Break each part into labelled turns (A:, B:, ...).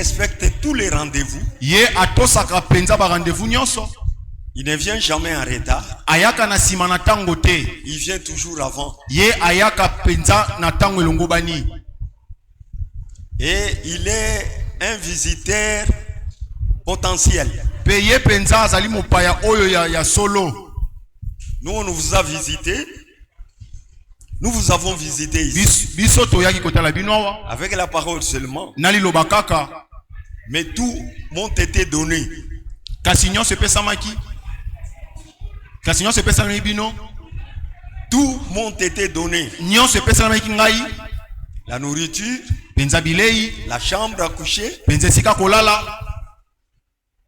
A: respecte tous les rendez-vous.
B: Ye atosaka penza ba rendez-vous nyonso.
A: Il ne vient jamais en retard.
B: Ayaka na sima na tango te.
A: Il vient toujours avant.
B: Ye ayaka penza na tango elongo bani.
A: Et il est un visiteur potentiel.
B: Peye penza azali mopaya oyo ya solo.
A: Nous on vous a visité. Nous vous avons visité ici.
B: Biso toyaki kotala bino
A: avec la parole seulement.
B: Nali lobakaka.
A: Mais tout m'ont été donné.
B: Kasinyon se pesamaki. Kasinyon se pesamaki bino.
A: Tout m'ont été donné.
B: Nyon se pesamaki ngai.
A: La nourriture,
B: penza bilei,
A: la chambre à coucher,
B: penza sika kolala,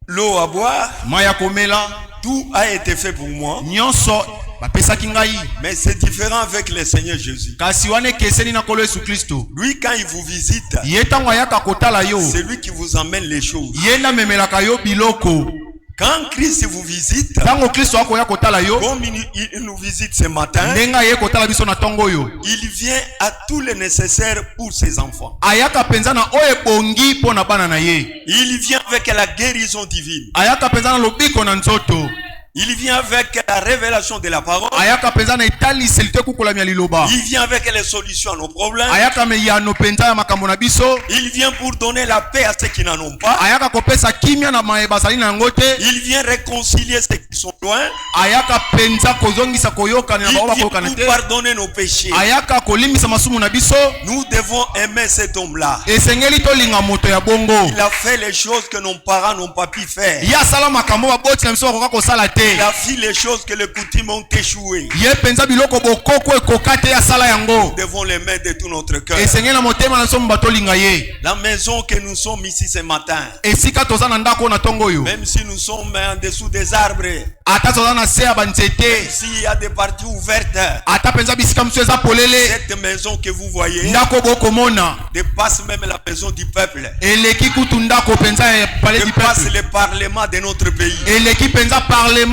A: l'eau à boire,
B: maya komela,
A: tout a été fait pour moi.
B: Nyonso bapesaki ngai.
A: Mais c'est différent avec le Seigneur Jésus.
B: Kasi wane keseni na kolo Yesu Kristo.
A: Lui quand il vous visite,
B: yetango ayaka kotala yo.
A: C'est lui qui vous emmène les choses.
B: Yena memelaka yo biloko.
A: Quand Christ vous visite,
B: tango Kristo akoya kotala yo,
A: comme il nous visite ce matin,
B: ndenga ye kotala biso na tongo yo,
A: il vient à tout le nécessaire pour ses enfants.
B: Ayaka penza na oye bongi pona bana na ye.
A: Il vient avec la guérison divine.
B: Ayaka penza na lobiko na nzoto.
A: Il vient avec la révélation de la parole.
B: Il
A: vient avec les solutions à nos problèmes. Il vient pour donner la paix à ceux qui n'en ont pas. Il vient réconcilier ceux qui sont loin. Il vient pour pardonner nos péchés. Nous devons aimer cet homme-là. Il a fait les choses que nos parents n'ont pas pu faire. Il a fait les choses que les coutumes ont échoué. Nous devons les mettre de tout notre cœur. La maison que nous sommes ici ce matin, même si nous sommes en dessous des arbres, s'il y a des parties ouvertes, cette maison que vous voyez dépasse même la maison du peuple, dépasse le parlement de notre pays.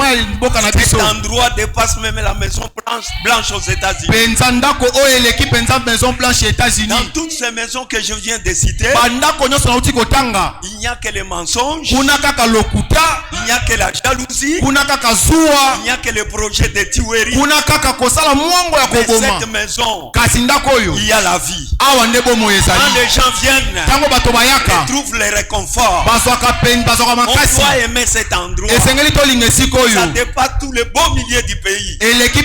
A: Cet endroit dépasse même la maison blanche aux États-Unis. Dans toutes ces maisons que je viens de citer, il n'y a que les mensonges, il n'y a que la jalousie, il n'y a que le projet de tuerie. Mais cette maison, il y a la vie. Quand les gens viennent, ils trouvent le réconfort. On doit aimer cet endroit. Ça dépasse tous les beaux milieux du pays. C'est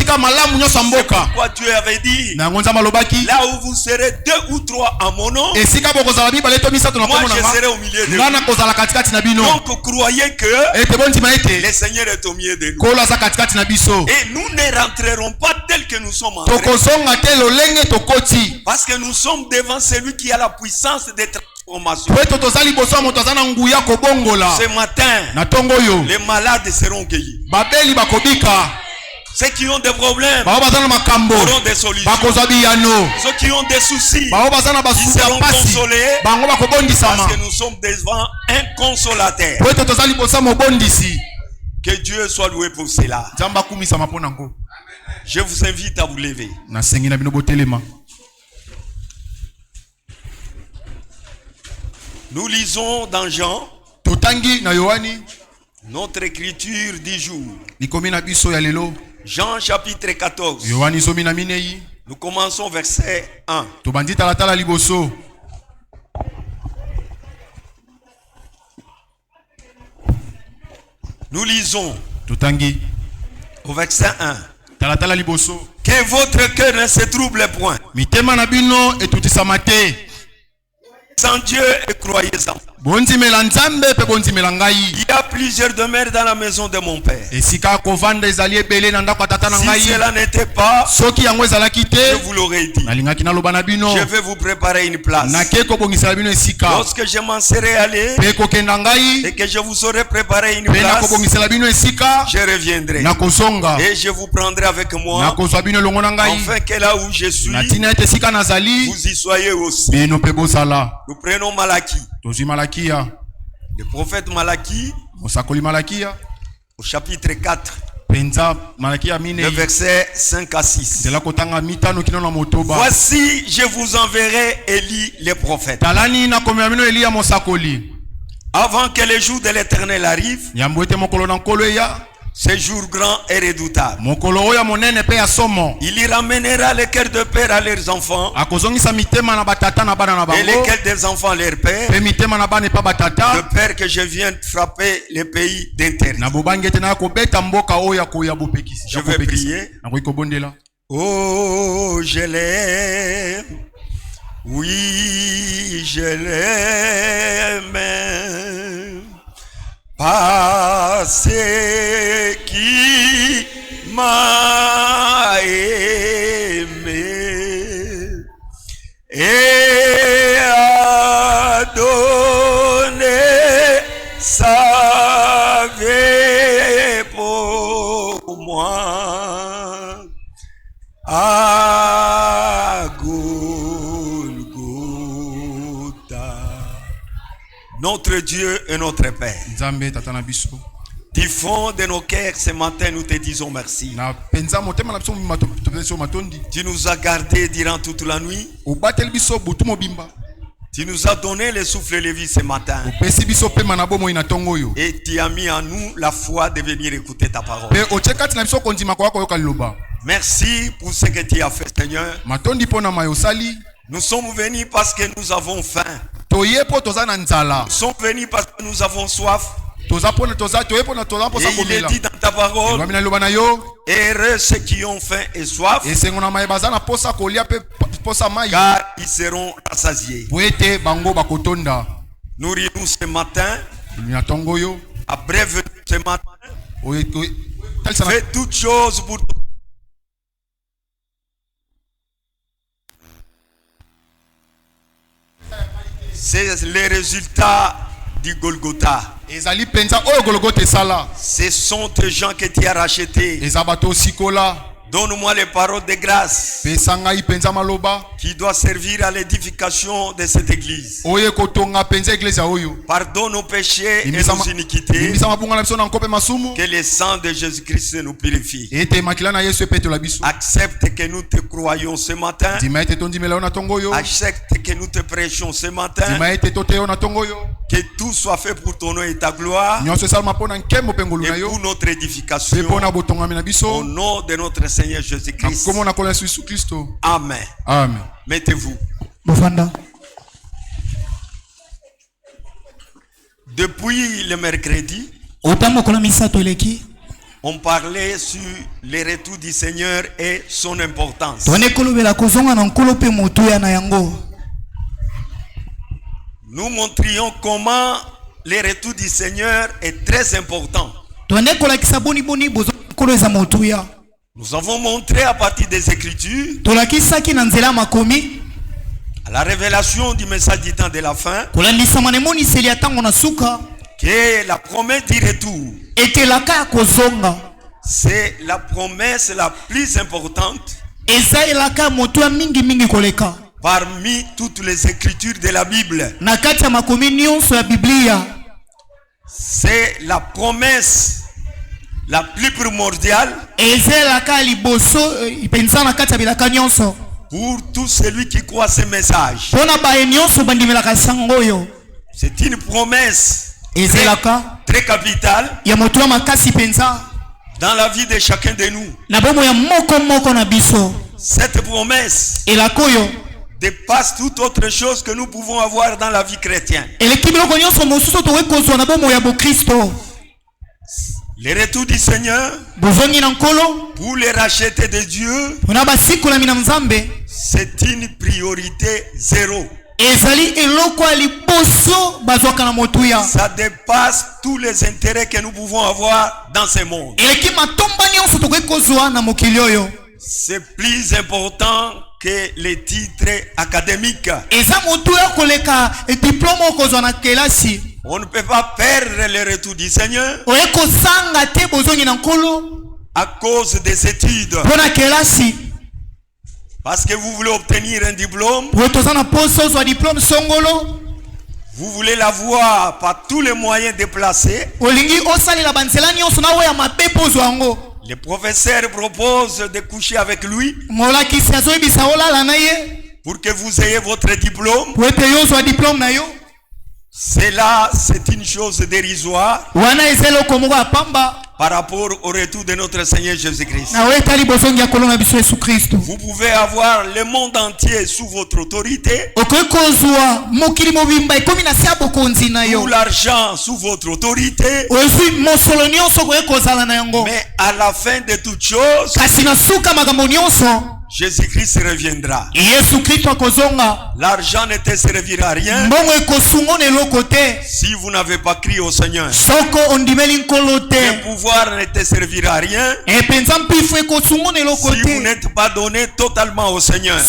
A: pourquoi Dieu avait dit, là où vous serez 2 ou 3 en mon nom, moi je serai au milieu de vous. Donc croyez que le Seigneur est au milieu de nous. Et nous ne rentrerons pas tel que nous sommes entrés, parce que nous sommes devant celui qui a la puissance de transformation. Ce matin, les malades seront guéris. Ceux qui ont des problèmes auront des solutions. Ceux qui ont des soucis, ils seront consolés, parce que nous sommes devant un consolateur. Que Dieu soit loué pour cela. Je vous invite à vous lever. Nous lisons dans Jean, notre écriture du jour. Jean chapitre 14. Nous commençons verset 1. Nous lisons au verset 1. Que votre cœur ne se trouble point. Sans Dieu et croyez en. Il y a plusieurs demeures dans la maison de mon père. Si cela n'était pas, je vous l'aurais dit. Je vais vous préparer une place. Lorsque je m'en serai allé et que je vous aurai préparé une place, je reviendrai et je vous prendrai avec moi, afin que là où je suis, vous y soyez aussi. Nous prenons Malachie. Le prophète Malachie, au chapitre 4. Le verset 5 à 6. Voici, je vous enverrai Élie le prophète. Avant que le jour de l'Éternel arrive, ce jour grand et redoutable, il y ramènera les cœurs de père à leurs enfants et les cœurs des enfants à leurs pères, de père que je viens de frapper les pays d'interdit. Je vais prier. Oh, je l'aime. Oui, je l'aime. Parce qu'il m'a aimé et a donné sa vie pour moi à Golgotha. Notre Dieu et notre Père, du fond de nos cœurs ce matin, nous te disons merci. Tu nous as gardés durant toute la nuit. Tu nous as donné le souffle de vie ce matin. Et tu as mis en nous la foi de venir écouter ta parole. Merci pour ce que tu as fait, Seigneur. Nous sommes venus parce que nous avons faim. Nous sommes venus parce que nous avons soif. Et il est dit dans ta parole, heureux ceux qui ont faim et soif, car ils seront rassasiés. Nourris-nous ce matin, abrève ce matin, fais toutes choses pour toi. C'est les résultats du Golgotha. Ce sont des gens que tu as rachetés. Donne-moi les paroles de grâce qui doivent servir à l'édification de cette église. Pardonne nos péchés et nos iniquités. Que le sang de Jésus-Christ nous purifie. Accepte que nous te croyons ce matin. Accepte que nous te prêchons ce matin. Que tout soit fait pour ton nom et ta gloire. Et pour notre édification. Au nom de notre Seigneur Jésus-Christ. Amen.
B: Amen.
A: Mettez-vous. Depuis le mercredi, on parlait sur le retour du Seigneur et son importance. Nous montrions comment le retour du Seigneur est très important. Nous avons montré à partir des Écritures, à la révélation du message du temps de la fin, que la promesse du retour, c'est la promesse la plus importante parmi toutes les Écritures de la Bible. C'est la promesse la plus primordiale pour tout celui qui croit ce message. C'est une promesse très capitale dans la vie de chacun de nous. Cette promesse dépasse toute autre chose que nous pouvons avoir dans la vie chrétienne. Le retour du Seigneur pour les racheter de Dieu, c'est une priorité zéro. Ça dépasse tous les intérêts que nous pouvons avoir dans ce monde. C'est plus important que les titres académiques. On ne peut pas perdre le retour du Seigneur à cause des études. Parce que vous voulez obtenir un diplôme, vous voulez l'avoir par tous les moyens déplacés. Le professeur propose de coucher avec lui pour que vous ayez votre diplôme. Cela, c'est une chose dérisoire par rapport au retour de notre Seigneur Jésus-Christ. Vous pouvez avoir le monde entier sous votre autorité, ou l'argent sous votre autorité, mais à la fin de toutes choses, Jésus-Christ reviendra. L'argent ne te servira à rien si vous n'avez pas crié au Seigneur. Le pouvoir ne te servira à rien si vous n'êtes pas donné totalement au Seigneur. Le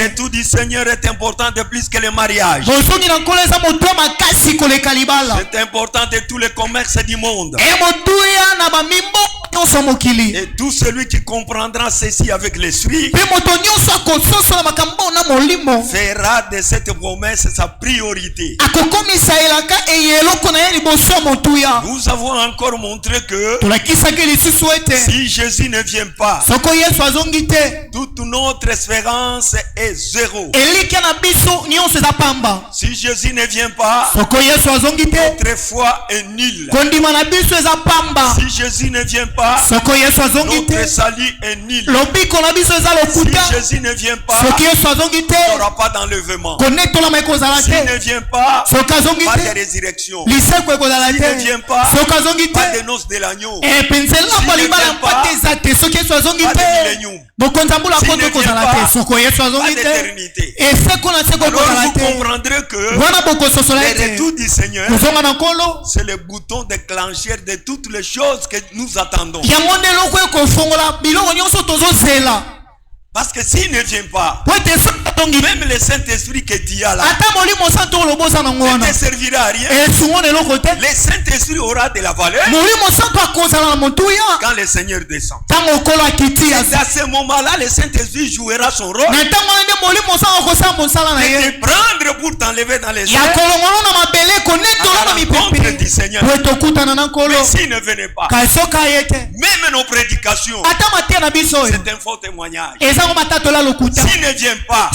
A: retour du Seigneur est important de plus que le mariage. C'est important de tous les commerces du monde. Et tout celui qui comprendra ceci avec l'esprit fera de cette promesse sa priorité. Nous avons encore montré que si Jésus ne vient pas, toute notre espérance est zéro. Si Jésus ne vient pas, notre foi est nulle. Si Jésus ne vient pas, notre salut est nul. Si Jésus ne vient pas, il n'y aura pas d'enlèvement. S'il ne vient pas, pas de résurrection. S'il ne vient pas, pas de noces de l'agneau. S'il ne vient pas, pas de millénium. S'il ne vient pas, pas d'éternité. Alors vous comprendrez que le retour du Seigneur, c'est le bouton déclencheur de toutes les choses que nous attendons. Parce que s'il ne vient pas, même le Saint-Esprit que tu as là ne te servira à rien. Le Saint-Esprit aura de la valeur quand le Seigneur descend. Et à ce moment-là, le Saint-Esprit jouera son rôle de te prendre pour t'enlever dans les airs à la rencontre du Seigneur. Mais s'il ne venait pas, même nos prédications, c'est un faux témoignage. S'il ne vient pas,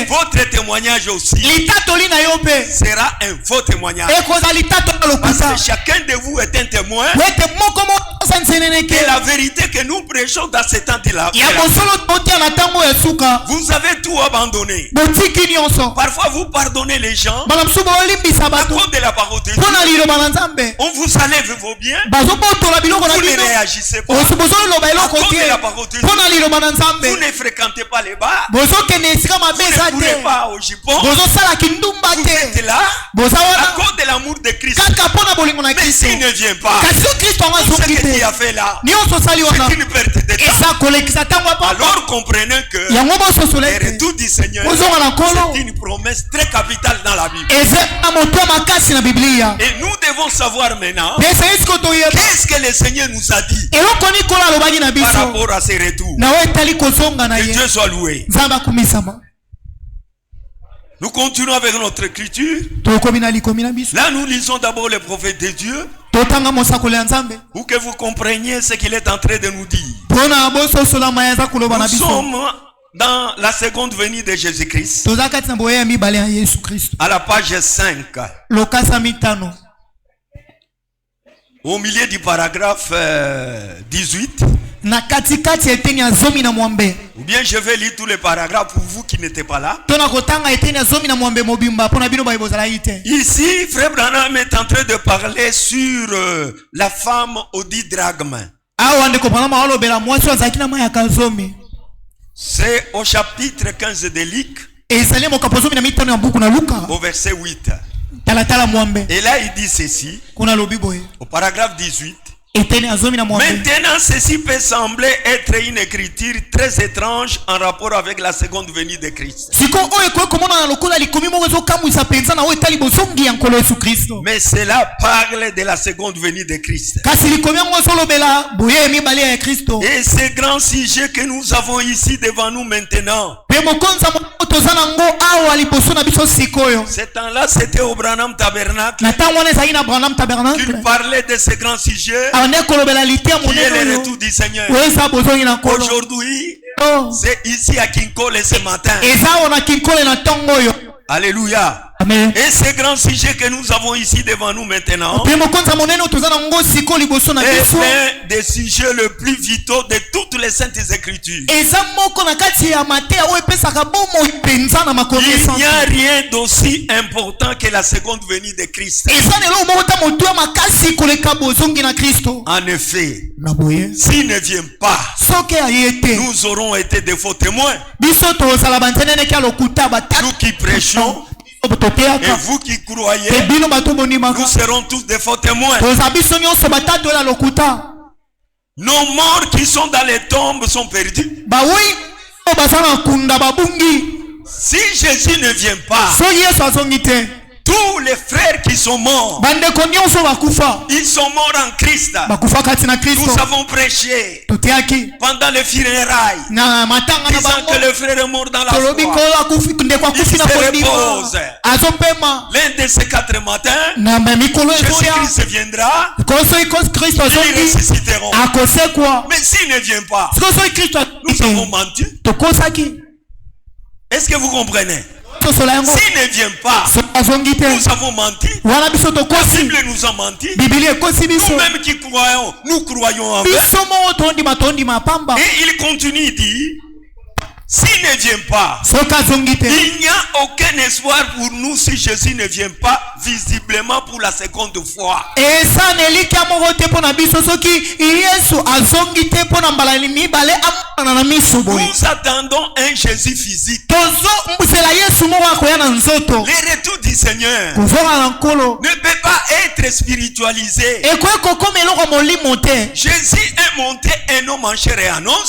A: votre témoignage aussi sera un faux témoignage. Parce que chacun de vous est un témoin de la vérité que nous prêchons dans ce temps-là. Vous avez tout abandonné. Parfois vous pardonnez les gens à cause de la parole de Dieu. On vous enlève vos biens, vous ne réagissez pas à cause de la parole de Dieu. Vous ne fréquentez pas les bars, vous ne courez pas au jupon, vous êtes là à cause de l'amour de Christ. Mais s'il ne vient pas, tout ce que tu as fait là, c'est une perte de temps. Alors comprenez que le retour du Seigneur, c'est une promesse très capitale dans la Bible. Et nous devons savoir maintenant qu'est-ce que le Seigneur nous a dit par rapport à ces retours. Que Dieu soit loué. Nous continuons avec notre écriture. Là, nous lisons d'abord le prophète de Dieu pour que vous compreniez ce qu'il est en train de nous dire. Nous sommes dans la seconde venue de Jésus-Christ, à la page 5, au milieu du paragraphe 18. Ou bien je vais lire tous les paragraphes pour vous qui n'étaient pas là. Ici, Frère Branham est en train de parler sur la femme au 10 drachmes. C'est au chapitre 15 de Luc, au verset 8. Et là il dit ceci, au paragraphe 18. Maintenant, ceci peut sembler être une écriture très étrange en rapport avec la seconde venue de Christ. Mais cela parle de la seconde venue de Christ. Et ce grand sujet que nous avons ici devant nous maintenant Ce temps-là, c'était au Branham Tabernacle. Il parlait de ce grand sujet qui est le retour du Seigneur. Aujourd'hui, c'est ici à Kinkole ce matin. Alléluia.
C: Amen.
A: Et ce grand sujet que nous avons ici devant nous maintenant est l'un des sujets les plus vitaux de toutes les saintes écritures. Il n'y a rien d'aussi important que la seconde venue de Christ. En effet, s'il ne vient pas, nous aurons été de faux témoins. Nous qui prêchons et vous qui croyez, nous serons tous des faux témoins. Nos morts qui sont dans les tombes sont perdus. Si Jésus ne vient pas, tous les frères qui sont morts, ils sont morts en Christ. Nous avons prêché pendant les funérailles, disant que le frère est mort dans la foi. Il se repose. L'un de ces 4 matins, Jésus-Christ viendra, ils ressusciteront. Mais s'il ne vient pas, nous avons menti. Est-ce que vous comprenez? S'il ne vient pas, nous avons menti. La Bible nous a menti. Nous-mêmes qui croyons, nous croyons en eux. Et il continue, il dit, s'il ne vient pas, il n'y a aucun espoir pour nous si Jésus ne vient pas visiblement pour la seconde fois. Nous attendons un Jésus physique. Le retour du Seigneur ne peut pas être spiritualisé. Jésus est monté un homme en chair et en os.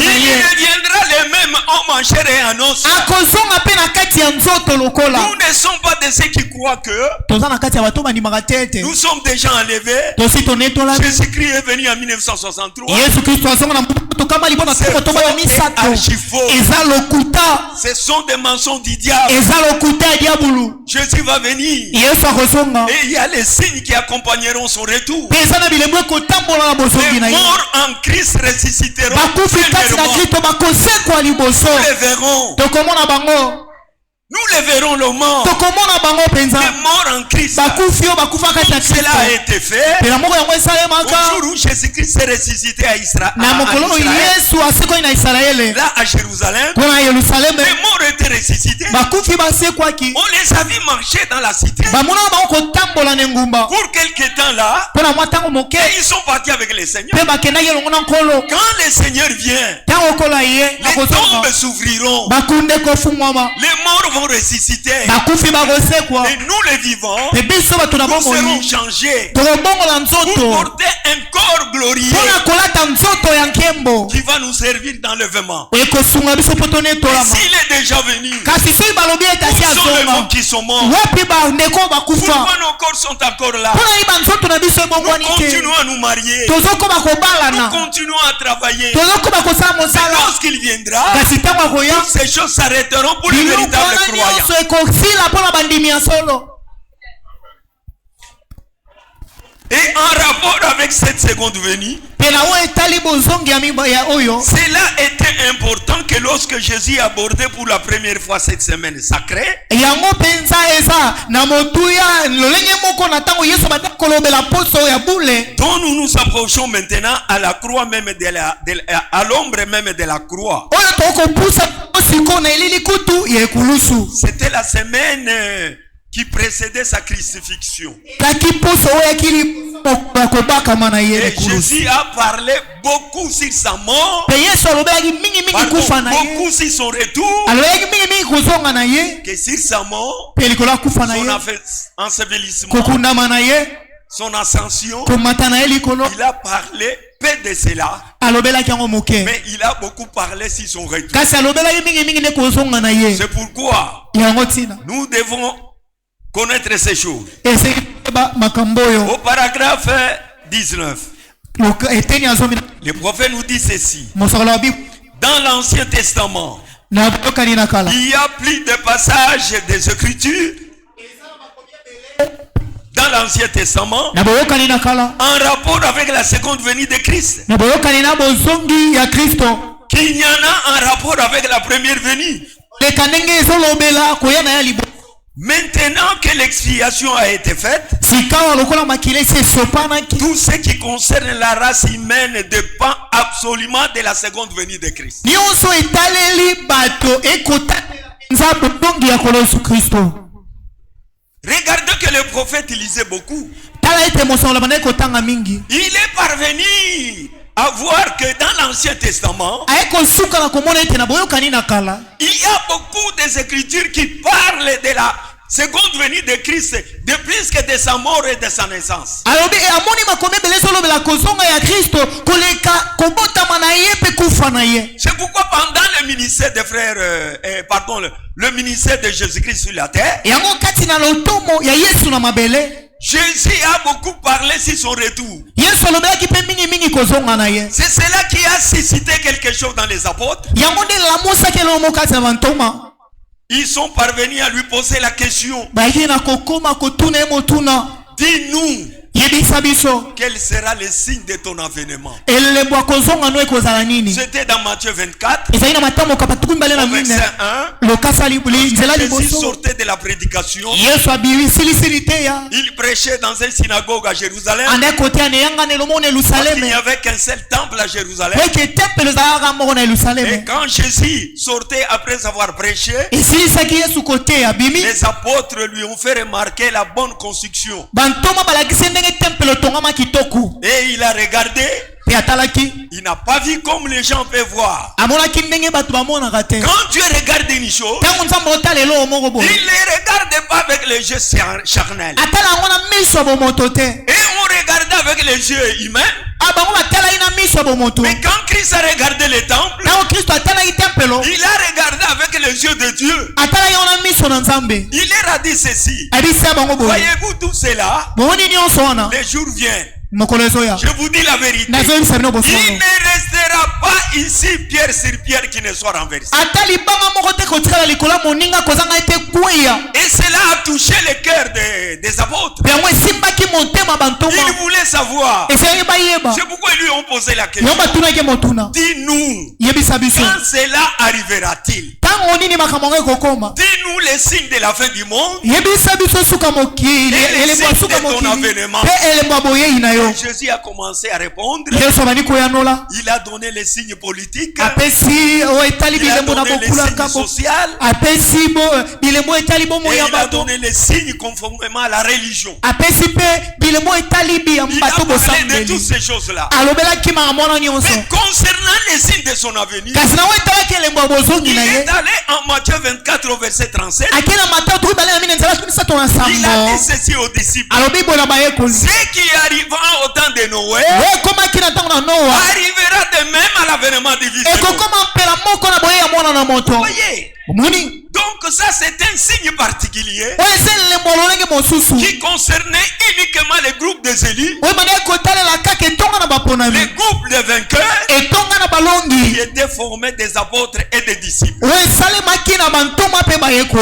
A: Il deviendra le même homme en chair et en os. Nous ne sommes pas de ceux qui croient que nous sommes déjà enlevés. Jésus-Christ est venu en 1963. Ce sont des mensonges du diable. Jésus va venir. Et il y a les signes qui accompagneront son retour. Les morts en Christ ressusciteront. Nous les verrons le mort. Les morts en Christ. Cela a été fait au jour où Jésus-Christ s'est ressuscité à Israël. Là à Jérusalem, les morts étaient ressuscités. On les a vus marcher dans la cité pour quelques temps là. Et ils sont partis avec le Seigneur. Quand le Seigneur vient, les tombes s'ouvriront. Les morts vont ressusciter. Et nous les vivants, nous serons changés pour porter un corps glorieux qui va nous servir d'enlèvement. Et s'il est déjà venu, où sont les morts qui sont morts? Pourquoi nos corps sont encore là? Nous continuons à nous marier. Nous continuons à travailler. Mais lorsqu'il viendra, toutes ces choses s'arrêteront pour les véritables croyants. Et en rapport avec cette seconde venue, cela était important que lorsque Jésus abordait pour la première fois cette semaine sacrée, dont nous nous approchons maintenant à la croix même à l'ombre même de la croix. C'était la semaine qui précédait sa crucifixion. Et Jésus a parlé beaucoup sur sa mort, beaucoup sur son retour, que sur sa mort, son ensevelissement, son ascension. Il a parlé peu de cela, mais il a beaucoup parlé sur son retour. C'est pourquoi nous devons connaître ces choses. Au paragraphe 19, le prophète nous dit ceci. Dans l'Ancien Testament, il y a plus de passages des Écritures. Dans l'Ancien Testament, en rapport avec la seconde venue de Christ, qu'il y en a en rapport avec la première venue. Maintenant que l'expiation a été faite, tout ce qui concerne la race humaine dépend absolument de la seconde venue de Christ. Regardez que le prophète lisait beaucoup. Il est parvenu à voir que dans l'Ancien Testament, il y a beaucoup d'écritures qui parlent de la seconde venue de Christ, de plus que de sa mort et de sa naissance. C'est pourquoi pendant le ministère des frères, le ministère de Jésus-Christ sur la terre, Jésus a beaucoup parlé sur son retour. C'est cela qui a suscité quelque chose dans les apôtres. Ils sont parvenus à lui poser la question. Dis-nous, quel sera le signe de ton avènement? C'était dans Matthieu 24, au verset 1. Jésus sortait de la prédication. Il prêchait dans une synagogue à Jérusalem. Il n'y avait qu'un seul temple à Jérusalem. Et quand Jésus sortait après avoir prêché, les apôtres lui ont fait remarquer la bonne construction. Et il a regardé. Il n'a pas vu comme les gens peuvent voir. Quand Dieu regarde une chose, il ne regarde pas avec les yeux charnels. Et on regarde avec les yeux humains. Mais quand Christ a regardé le temple, il a regardé avec les yeux de Dieu. Il leur a dit ceci: voyez-vous tout cela? Les jours viennent. Je vous dis la vérité. Il ne restera pas ici pierre sur pierre qui ne soit renversée. Et cela a touché le cœur des apôtres. Ils voulaient savoir. C'est pourquoi ils lui ont posé la question. Dis-nous, quand cela arrivera-t-il? Dis-nous les signes de la fin du monde et les signes de ton avènement. Jésus a commencé à répondre. Il a donné les signes politiques. Il a donné les signes sociaux. Et il a donné les signes conformément à la religion. Il a parlé de toutes ces choses-là. Mais concernant les signes de son avenir, il est allé en Matthieu 24 au verset 37. Il a dit ceci aux disciples: ce qui arrivera au temps de Noé arrivera de même à l'avènement du Fils de l'homme. Voyez? Donc ça c'est un signe particulier qui concernait uniquement les groupes des élus, les groupes de vainqueurs qui étaient formés des apôtres et des disciples.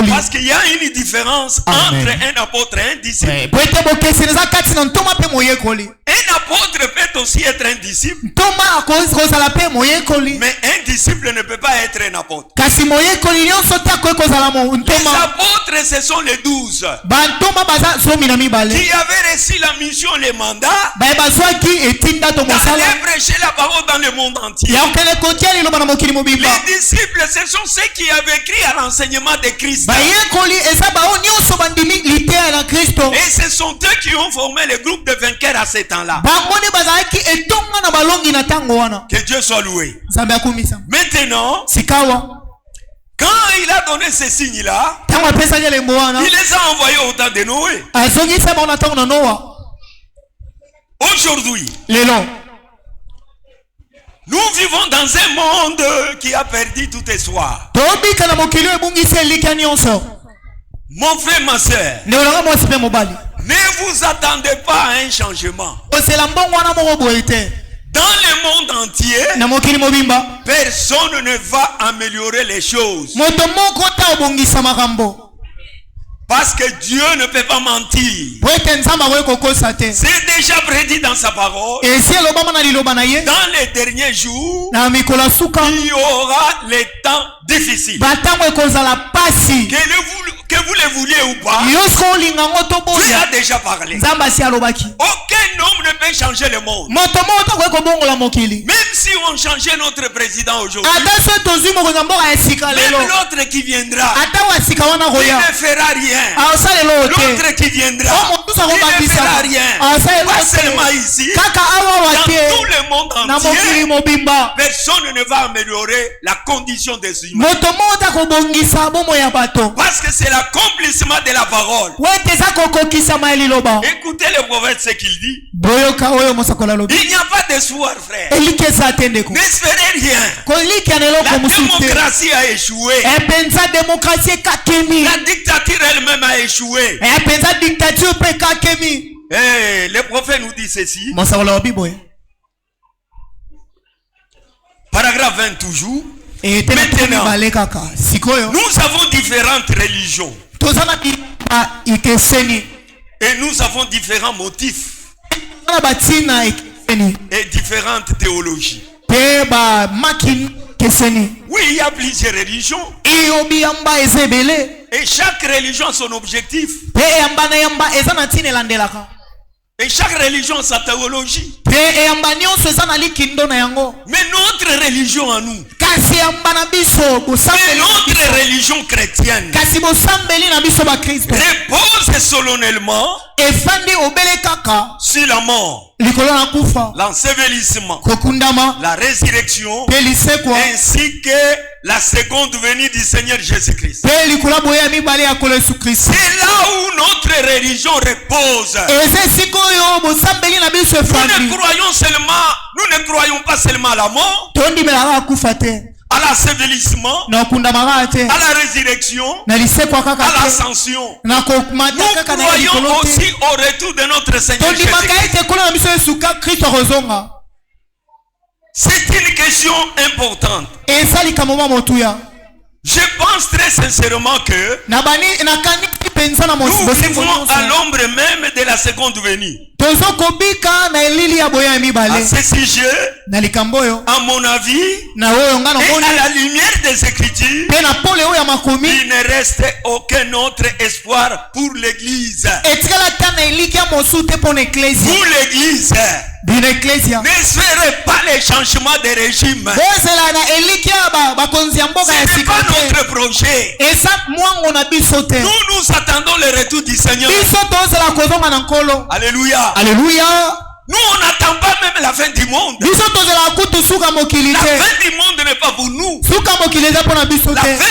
A: Parce qu'il y a une différence entre un apôtre et un disciple. Un apôtre peut aussi être un disciple, mais un disciple ne peut pas être un apôtre. Les apôtres, ce sont les 12 qui avaient reçu la mission, le mandat d'aller prêcher la parole dans le monde entier. Les disciples, ce sont ceux qui avaient écrit à l'enseignement de Christ. Et ce sont eux qui ont formé le groupe de vainqueurs à ce temps-là. Que Dieu soit loué. Maintenant, quand il a donné ces signes-là, il les a envoyés au temps de Noé. Aujourd'hui, nous vivons dans un monde qui a perdu tout espoir. Mon frère, ma soeur, ne vous attendez pas à un changement. Dans le monde entier, personne ne va améliorer les choses. Parce que Dieu ne peut pas mentir. C'est déjà prédit dans sa parole. Dans les derniers jours, il y aura les temps difficiles. Que vous le vouliez ou pas, Dieu a déjà parlé. Aucun homme ne peut changer le monde. Même si on changeait notre président aujourd'hui, même l'autre qui viendra, il ne fera rien. L'autre qui viendra, il ne fera rien. Pas seulement ici, dans tout le monde entier, personne ne va améliorer la condition des humains. Parce que c'est l'accomplissement de la parole. Écoutez le prophète ce qu'il dit. Il n'y a pas d'espoir, frère. N'espérez rien. La démocratie a échoué. La dictature elle-même a échoué. Le prophète nous dit ceci. Paragraphe 20 toujours. Maintenant, nous avons différentes religions. Et nous avons différents motifs. Et différentes théologies. Oui, il y a plusieurs religions. Et chaque religion a son objectif. Et chaque religion a sa théologie. Mais notre religion à nous, mais notre religion chrétienne, repose solennellement sur la mort, l'ensevelissement, la résurrection, ainsi que la seconde venue du Seigneur Jésus-Christ. C'est là où notre religion repose. Nous ne croyons pas seulement à la mort, à l'ensevelissement, à la résurrection, à l'ascension. Nous croyons aussi au retour de notre Seigneur Jésus-Christ. C'est une question importante. Je pense très sincèrement que nous vivons à l'ombre même de la seconde venue. À ce sujet, à mon avis, et à la lumière des Écritures, il ne reste aucun autre espoir pour l'Église. Pour l'Église, n'espérez pas les changements de régime. Ce n'est pas notre projet. Nous attendons le retour du Seigneur. Alléluia.
C: Alléluia.
A: Nous on n'attend pas même la fin du monde. La fin du monde n'est pas pour nous. La fin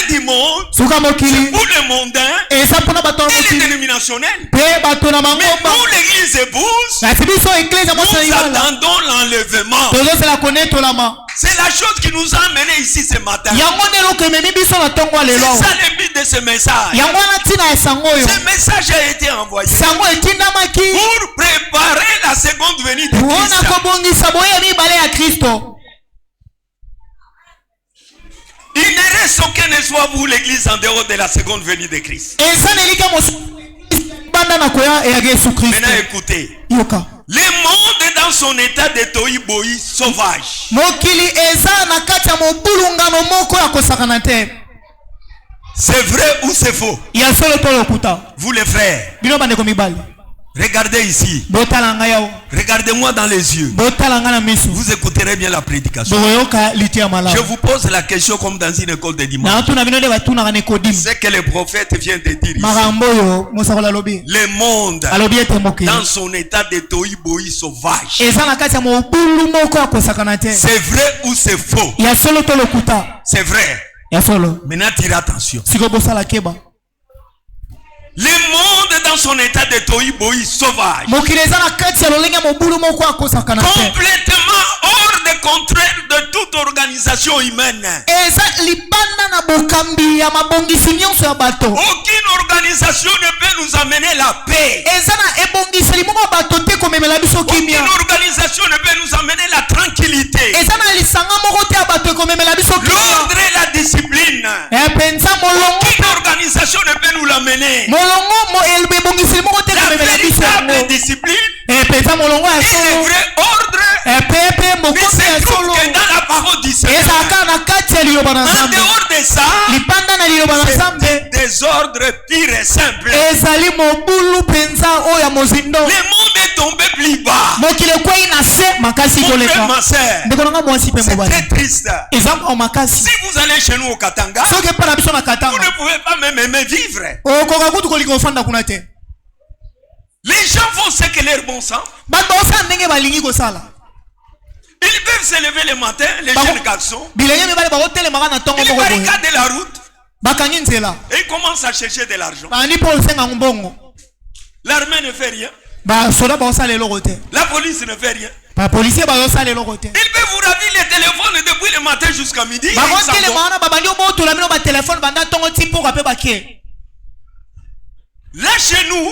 A: du monde, c'est pour les mondains et les dénominationnels. Mais pour l'église épouse, nous attendons l'enlèvement. C'est la chose qui nous a amenés ici ce matin. C'est ça le but de ce message. Ce message a été envoyé pour préparer la seconde venue de Christ. Il ne reste aucun espoir pour l'église en dehors de la seconde venue de Christ. Maintenant écoutez. Le monde est dans son état de tohu-bohu sauvage. C'est vrai ou c'est faux? Vous les frères, regardez ici. Regardez-moi dans les yeux. Vous écouterez bien la prédication. Je vous pose la question comme dans une école de dimanche. C'est que le prophète vient de dire ici. Le monde dans son état de tohu-bohu sauvage. C'est vrai ou c'est faux? C'est vrai. Maintenant tirez attention. Le monde dans son état de tohu-bohu sauvage, complètement hors de contrôle de toute organisation humaine. Aucune organisation ne peut nous amener la paix. Aucune organisation ne peut nous amener la tranquillité. L'ordre et la discipline. Aucune organisation ne peut nous l'amener. La véritable discipline et le vrai ordre ne se trouve que dans la parole du Seigneur. En dehors de ça, c'est des ordres purs et simples. Le monde est tombé plus bas. Mon frère, ma sœur, c'est très triste. Si vous allez chez nous au Katanga, vous ne pouvez pas même aimer vivre. Les gens font ce que leur bon sens. Ils peuvent se lever le matin, les jeunes garçons. Ils barricadent la route. Et ils commencent à chercher de l'argent. L'armée ne fait rien. La police ne fait rien. Il peut vous ravi les téléphones depuis le matin jusqu'à midi. Là chez nous,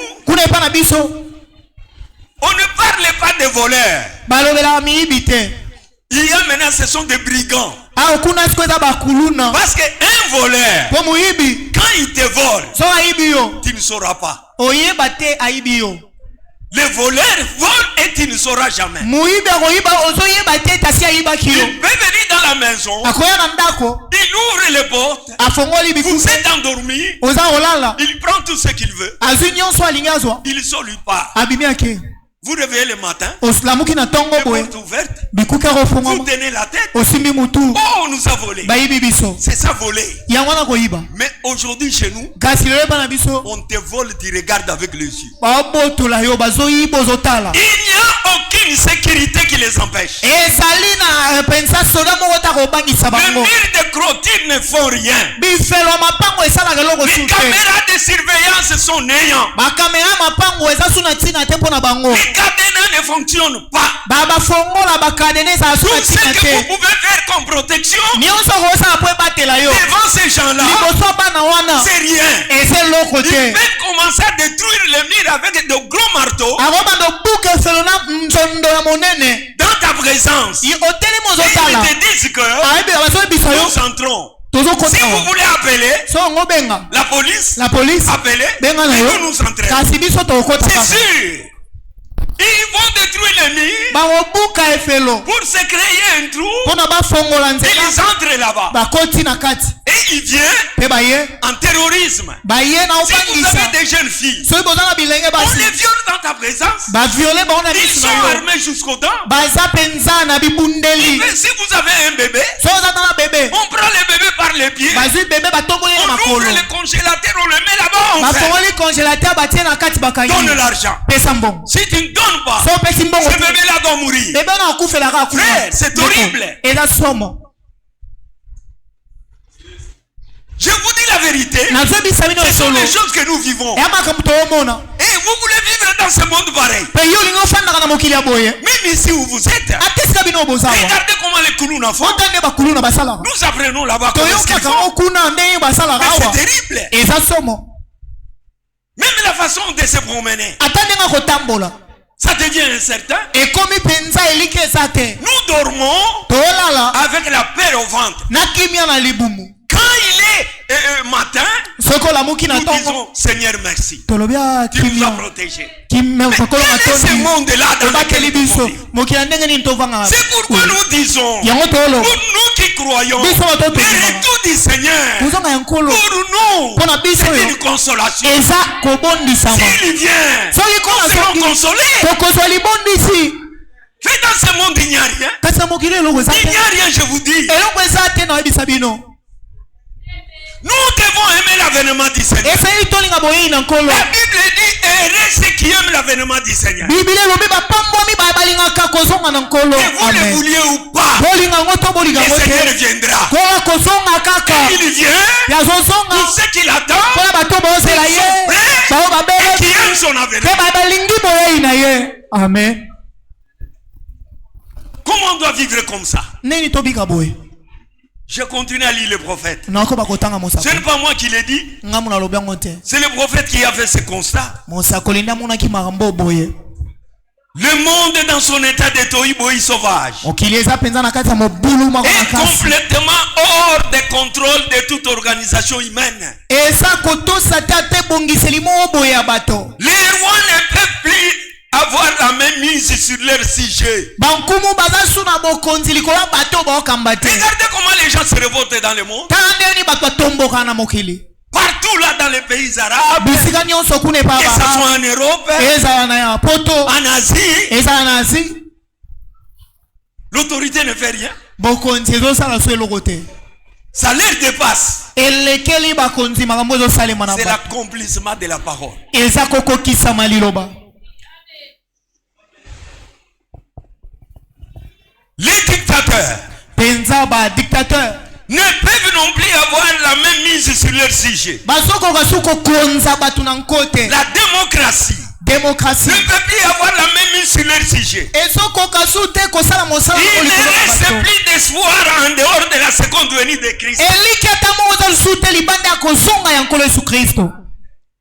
A: on ne parle pas de voleurs. Il y a maintenant, ce sont des brigands. Parce qu'un voleur, quand il te vole, tu ne sauras pas. Le voleur vole et tu ne sauras jamais. Il peut venir dans la maison. Il ouvre les portes. Vous êtes endormi. Il prend tout ce qu'il veut. Il sort lui part. Vous réveillez le matin, les portes ouvertes, vous tenez la tête. Oh, on nous a volé. C'est ça voler. Mais aujourd'hui chez nous, on te vole, tu regardes avec les yeux. Il n'y a aucune sécurité qui les empêche. Les murs de clôture ne font rien. Les caméras de surveillance sont néants. Les cadenas ne fonctionnent pas. Tout ce que vous pouvez faire comme protection devant ces gens-là, c'est rien. Ils peuvent commencer à détruire les murs avec de gros marteaux dans ta présence. Et ils te disent que nous entrons. Si vous voulez appeler la police, appelez et nous entraînons. C'est sûr. Ils vont détruire les murs pour se créer un trou. Et ils entrent là-bas. Et ils viennent en terrorisme. Si vous avez des jeunes filles, on les viole dans ta présence. Ils sont armés jusqu'aux dents. Si vous avez un bébé, on prend le bébé par les pieds. On ouvre le congélateur, on le met là-bas. Donne l'argent. Si tu ne donnes pas, ce bébé-là doit mourir. Frère, c'est horrible. Je vous dis la vérité. Ce sont les choses que nous vivons. Et vous voulez vivre dans ce monde pareil. Même ici où vous êtes. Regardez comment les Koulouna font. Nous apprenons là-bas comment est-ce qu'ils font. C'est terrible. Même la façon de se promener, ça devient incertain. Nous dormons avec la peur au ventre. Quand il est matin, nous disons Seigneur merci. Tu nous as protégés. Mais quel est ce monde-là dans lequel nous vivons? C'est pourquoi nous disons, pour nous qui croyons, le retour du Seigneur, pour nous, c'est une consolation. S'il vient, nous serons consolés. Mais dans ce monde, il n'y a rien. Il n'y a rien, je vous dis. Nous devons aimer l'avènement du Seigneur. La Bible dit heureux ceux qui aiment l'avènement du Seigneur. Que vous le vouliez ou pas, le Seigneur viendra. Il vient. Pour ceux qui l'attendent, ils sont prêts et qui aiment son avènement.
C: Amen.
A: Comment on doit vivre comme ça? Je continue à lire le prophète. Ce n'est pas moi qui l'ai dit. C'est le prophète qui a fait ce constat. Le monde dans son état de tohibohi sauvage est complètement hors de contrôle de toute organisation humaine. Les rois ne peuvent plus avoir la même mise sur leur sujet. Regardez comment les gens se révoltent dans le monde. Partout là dans les pays arabes, que ce soit en Europe, en Asie, l'autorité ne fait rien. Ça leur dépasse. C'est l'accomplissement de la parole. Les dictateurs ne peuvent non plus avoir la même mise sur leur sujet. La démocratie ne peut plus avoir la même mise sur leur sujet. Il ne reste plus d'espoir en dehors de la seconde venue de Christ.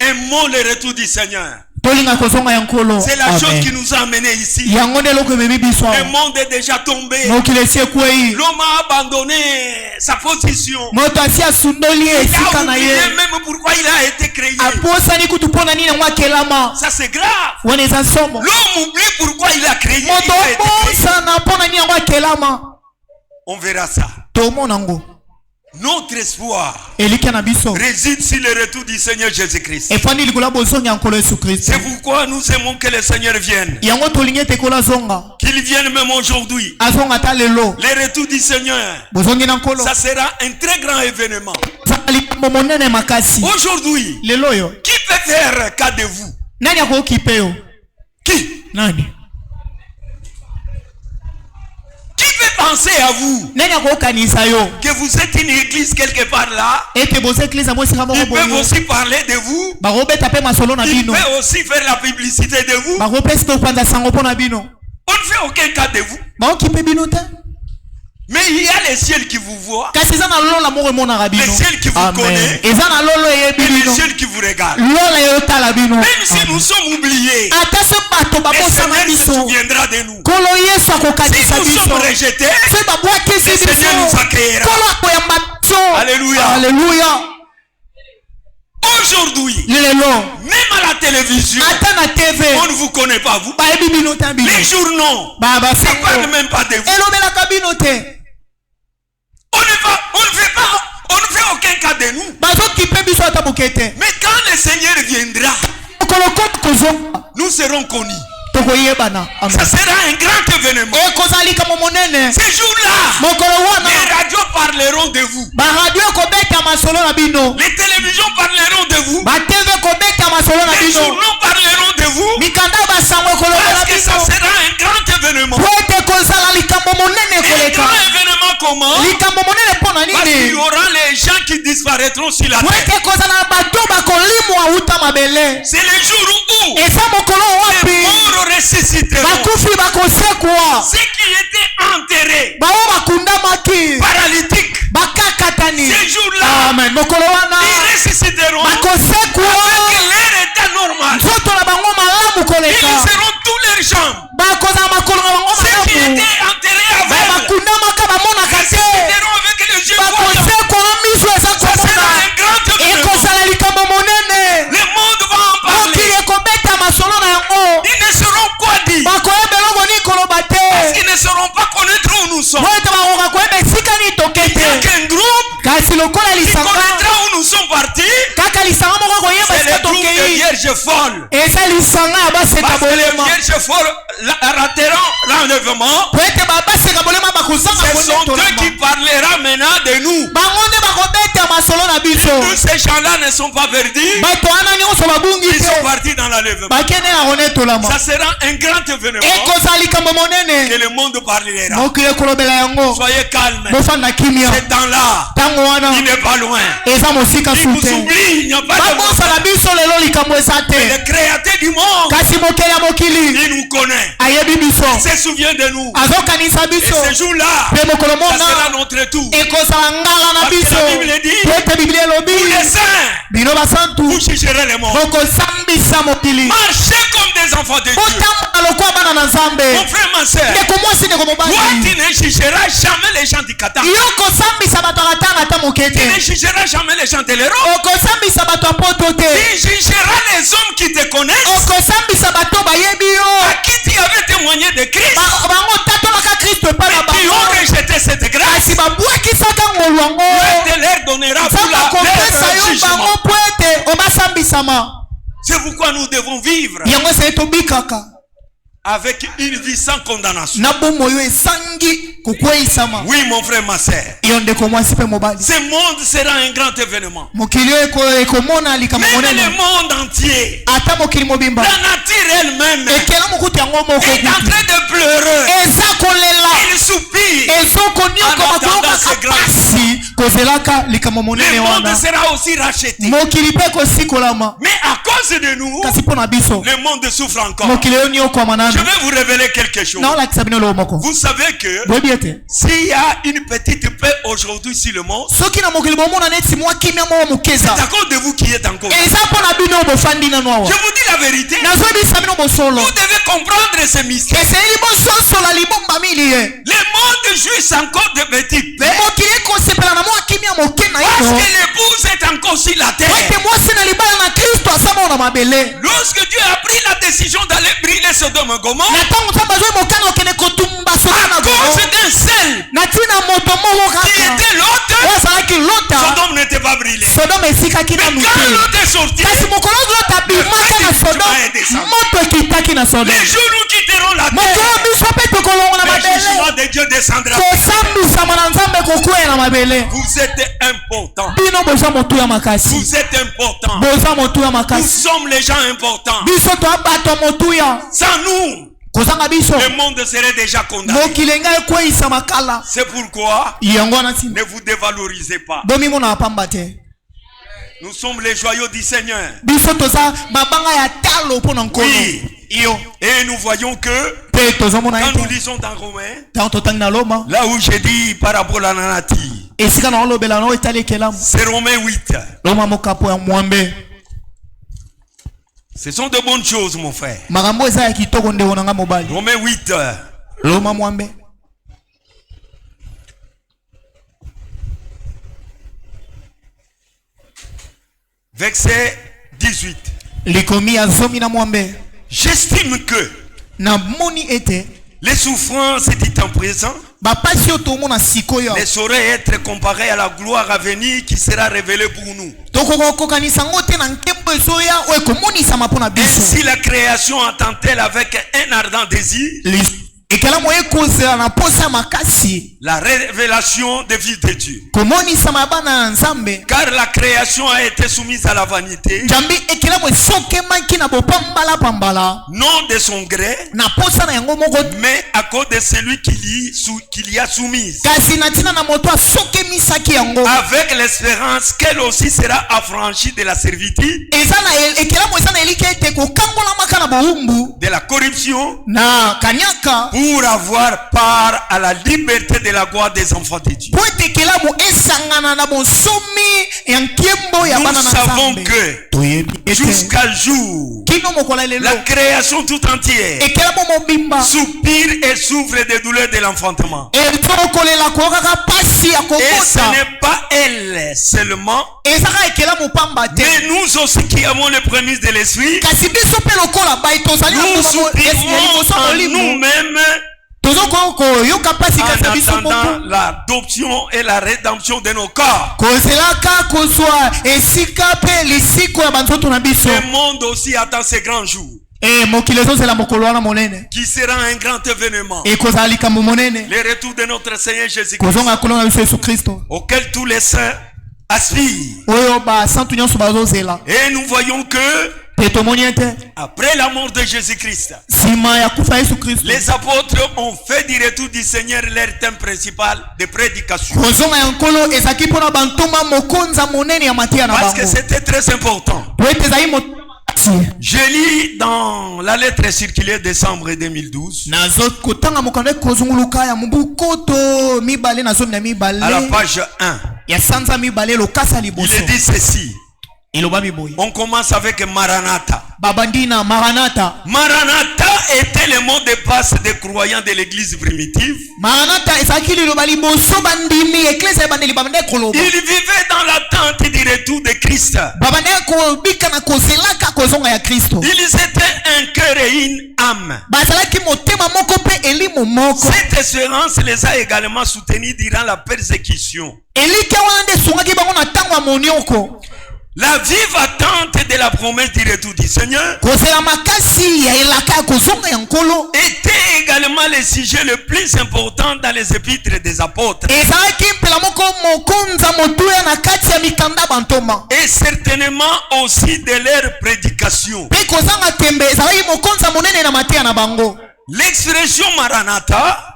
A: Un mot, le retour du Seigneur. C'est la chose qui nous a amenés ici. Le monde est déjà tombé. L'homme a abandonné sa position. Il a oublié même pourquoi il a été créé. Ça c'est grave. L'homme oublie pourquoi il a créé. On verra ça. Notre espoir réside sur le retour du Seigneur Jésus-Christ. C'est pourquoi nous aimons que le Seigneur vienne. Qu'il vienne même aujourd'hui. Le retour du Seigneur, ça sera un très grand événement. Aujourd'hui, qui peut faire cas de vous? Qui? Qui peut penser à vous que vous êtes une église quelque part là? Ils peuvent aussi parler de vous. Ils peuvent aussi faire la publicité de vous. On ne fait aucun cas de vous. Mais il y a les ciels qui vous voient, les ciels qui vous connaissent, et les ciels qui vous regardent. Même si nous sommes oubliés, le Seigneur se souviendra de nous. Si nous sommes rejetés, le Seigneur nous accueillera. Alléluia. Aujourd'hui, même à la télévision, on ne vous connaît pas vous. Les journaux ne parlent même pas de vous. On ne fait aucun cas de nous. Mais quand le Seigneur viendra, nous serons connus. Ça sera un grand événement. Ces jours-là, les radios parleront de vous. Les télévisions parleront de vous. Les journaux parleront de vous. Parce que ça sera un grand événement. Un grand événement comment? Parce qu'il y aura les gens qui disparaîtront sur la terre. C'est le jour où les morts ressusciteront. Ceux qui étaient enterrés, paralytiques, ces jours-là, ils ressusciteront avec leur état normal. Ils seront tous leurs jambes. Ceux qui étaient enterrés ressusciteront avec les yeux voyants. Ça sera un grand événement. Le monde va en parler. Ils ne sauront quoi dire. Parce qu'ils ne sauront pas connaître où nous sommes. Il n'y a qu'un groupe qui connaîtra où nous sommes partis. C'est le groupe de vierges folles. Parce que les vierges folles rateront l'enlèvement. Ce sont eux qui parlera maintenant de nous. Tous ces gens-là ne sont pas perdus. Ils sont partis dans l'enlèvement. Ça sera un grand événement que le monde parlera. Soyez calmes. C'est temps-là. Il n'est pas loin. Il vous oublie. Il n'y a pas de monde. Le créateur du monde, il nous connaît. Il se souvient de nous. Et ce jour-là, ça sera notre tour. Parce que la Bible dit, vous les saints, vous jugerez les morts. Marchez comme des des enfants de Dieu. Mon frère, ma soeur, toi tu ne jugeras jamais les gens du Qatar. Tu ne jugeras jamais les gens de l'Europe. Tu jugeras les hommes qui te connaissent, à qui tu avais témoigné de Christ, mais qui ont rejeté cette grâce. Tu te leur donneras pour leur jugement. C'est pourquoi nous devons vivre avec une vie sans condamnation. Oui, mon frère, ma soeur. Ce monde sera un grand événement. Même le monde entier, la nature elle-même est en train de pleurer. Il soupire en attendant ce grand. Le monde sera aussi racheté. Mais à cause de nous, le monde souffre encore. Je vais vous révéler quelque chose. Vous savez que s'il y a une petite paix aujourd'hui sur le monde, c'est à cause de vous qui êtes encore. Je vous dis la vérité. Vous devez comprendre ce mystère. Le monde jouit encore de petites paix parce que l'épouse est encore sur la terre. Lorsque Dieu a pris la décision d'aller brûler Sodome et Gomorrhe, à cause d'un seul qui était l'autre, Sodome n'était pas brûlé. Mais quand l'autre est sorti, les jours nous quitterons la terre, le jugement de Dieu descendra. Vous êtes important. Vous êtes important. Nous sommes les gens importants. Sans nous, le monde serait déjà condamné. C'est pourquoi ne vous dévalorisez pas. Nous sommes les joyaux du Seigneur. Oui. Et nous voyons que quand nous lisons dans Romains, là où j'ai dit parabole à Nanati, c'est Romains 8. Ce sont de bonnes choses, mon frère. Romains 8. Verset 18. J'estime que les souffrances du temps présent ne sauraient être comparées à la gloire à venir qui sera révélée pour nous. Ainsi la création attend-elle avec un ardent désir la révélation des vies de Dieu. Car la création a été soumise à la vanité, non de son gré, mais à cause de celui qui l'y a soumise, avec l'espérance qu'elle aussi sera affranchie de la servitude, de la corruption, pour avoir part à la liberté de la gloire des enfants de Dieu. Nous savons que jusqu'à jour, la création tout entière soupire et souffre des douleurs de l'enfantement. Et ce n'est pas elle seulement, mais nous aussi qui avons les prémices de l'esprit, nous soupirons en nous-mêmes en attendant l'adoption et la rédemption de nos corps. Le monde aussi attend ces grands jours, qui sera un grand événement, le retour de notre Seigneur Jésus-Christ, auquel tous les saints aspirent. Et nous voyons que après la mort de Jésus-Christ, les apôtres ont fait du retour du Seigneur leur thème principal de prédication. Parce que c'était très important. Je lis dans la lettre circulaire décembre 2012, à la page 1, il dit ceci. On commence avec Maranatha.
C: Babandina Maranatha.
A: Maranatha était le mot de passe des croyants de l'église primitive.
C: Maranatha esakili lo bali boso bandimi eklesa bandeli babande koloba.
A: Il vivait dans l'attente du retour de Christ.
C: Babande ko bikana ko zelaka ko zonga ya Kristo.
A: Ils étaient un cœur et une âme.
C: Bazalaki motema moko pe elimo moko.
A: Cette espérance les a également soutenus durant la persécution.
C: Elike wande sungaki bango na tango ya monioko.
A: La vive attente de la promesse du retour du Seigneur était également le sujet le plus important dans les épîtres des apôtres. Et certainement aussi de leur prédication. L'expression Maranatha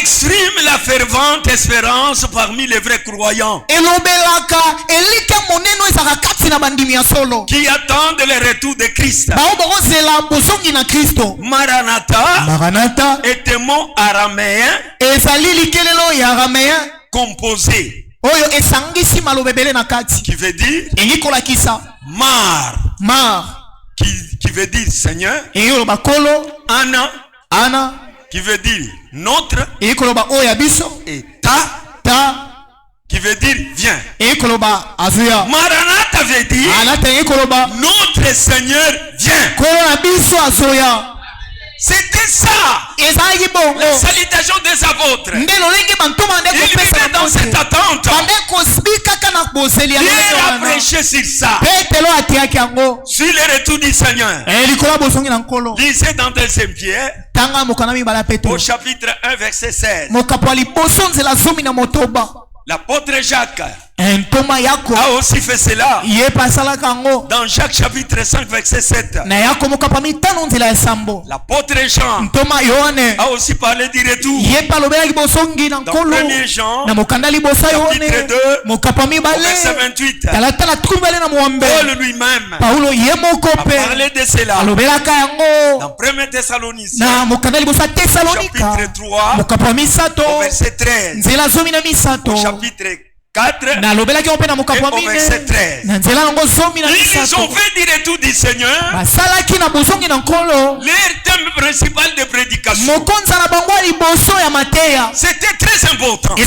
A: exprime la fervente espérance parmi les vrais croyants qui attendent le retour de Christ. Maranatha est un mot araméen composé qui veut dire Mar qui veut dire Seigneur, Anna qui veut dire notre, et Ta qui veut dire viens. Maranatha veut dire notre Seigneur vient. C'était ça la salutation des apôtres. Ils vivaient dans cette attente. Il a prêché sur ça, sur le retour du Seigneur. Lisez dans 2 Pierre au chapitre 1 verset 16. L'apôtre Jacques a aussi fait cela dans Jacques chapitre 5 verset 7. L'apôtre Jean a aussi parlé du retour dans 1er Jean chapitre 2 verset 28. Paul lui-même a parlé de cela dans 1er Thessaloniciens chapitre 3 verset 13. Au chapitre 4 et au verset 13. Ils ont fait du retour du Seigneur leur thème principal de prédication. C'était très important. Ils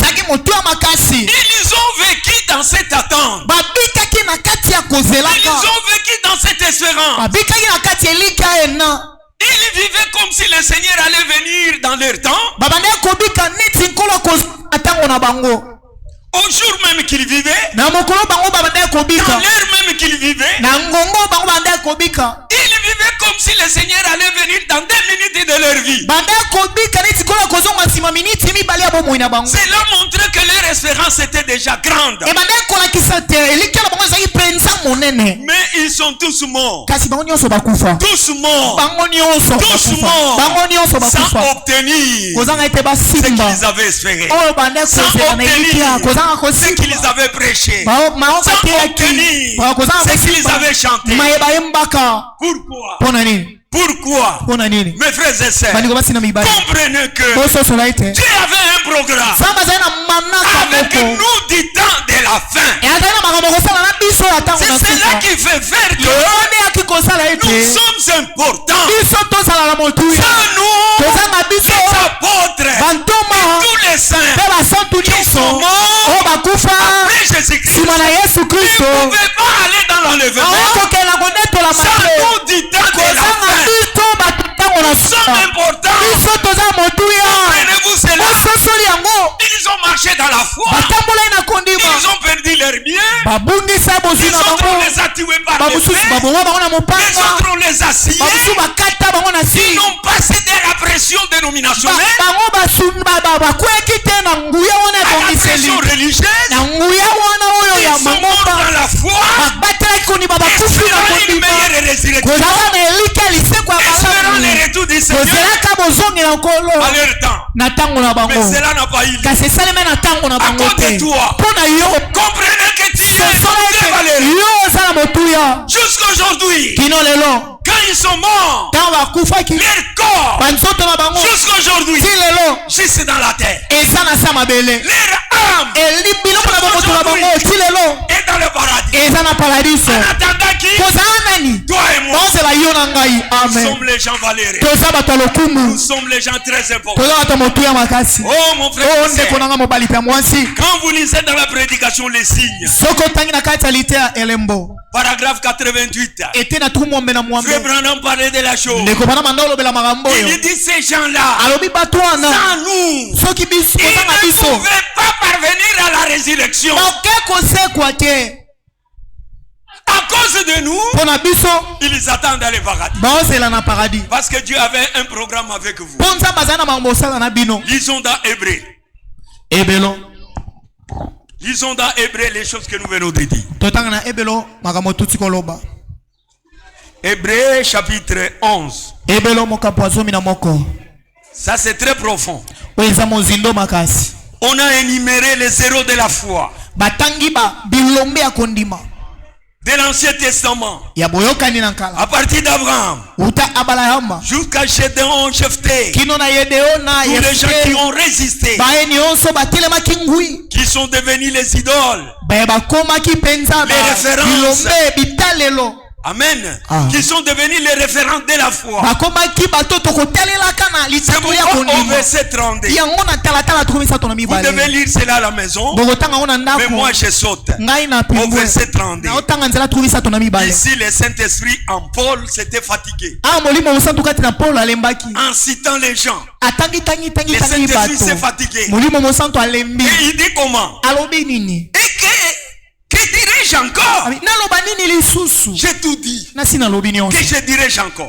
A: ont vécu dans cette attente. Ils ont vécu dans cette espérance. Ils vivaient comme si le Seigneur allait venir dans leur temps. Au jour même qu'ils vivaient, dans l'heure même qu'ils vivaient, ils vivaient comme si le Seigneur allait venir dans 2 minutes de leur vie. Cela montrait que leur espérance était déjà grande. Mais ils sont tous morts. Tous morts. Tous morts. Sans obtenir ce qu'ils avaient espéré. Sans obtenir ce qu'ils avaient prêché. Sans obtenir ce qu'ils avaient chanté. Pourquoi? Mes frères et sœurs, comprenez que Dieu avait un programme avec nous du temps de la fin. C'est cela qui fait faire que nous sommes importants. Nous, les apôtres, tous les saints qui sont morts après Jésus-Christ, ne pouvaient pas aller dans l'enlèvement sans nous du temps de la fin. Nous sommes importants. Comprenez-vous cela? Ils ont marché dans la foi. Ils ont perdu leurs biens. Les autres, on les a tués par les faits. Les autres, on les a sciés. Ils n'ont pas cédé à la pression dénominationnelle, à la pression religieuse. Ils sont morts dans la foi. Espérant une meilleure résurrection. Espérant le retour du Seigneur à leur temps. Mais cela n'a pas eu lieu. À cause de toi. Comprenez que tu es Valérie. Jusqu'aujourd'hui, quand ils sont morts, leur corps, jusqu'aujourd'hui, juste dans la terre. Leur âme, jusqu'aujourd'hui, est dans le paradis. En attendant qui Nous sommes les gens valeureux. Nous sommes les gens très importants. Oh mon frère, quand vous lisez dans la prédication les signes, paragraphe 88, Frère Branham parlait de la chose. Il dit ces gens-là, sans nous, ils ne pouvaient pas parvenir à la résurrection. À cause de nous, ils attendent d'aller au paradis. Parce que Dieu avait un programme avec vous. Lisons dans Hébreu. Lisons dans Hébreu les choses que nous venons de dire. Hébreu chapitre 11. Ça c'est très profond. On a énuméré les zéros de la foi. De l'Ancien Testament, à partir d'Abraham jusqu'à Gédéon, Jephthé, tous les gens qui ont résisté, qui sont devenus les idoles, les références. Amen. Qui sont devenus les référents de la foi. C'est pourquoi au verset 32. Vous devez lire cela à la maison. Mais moi je saute. Au verset 32. Ici le Saint-Esprit en Paul s'était fatigué. En citant les gens. Le Saint-Esprit s'est fatigué. Et il dit comment? Que dirais-je encore? J'ai tout dit. Que je dirais-je encore?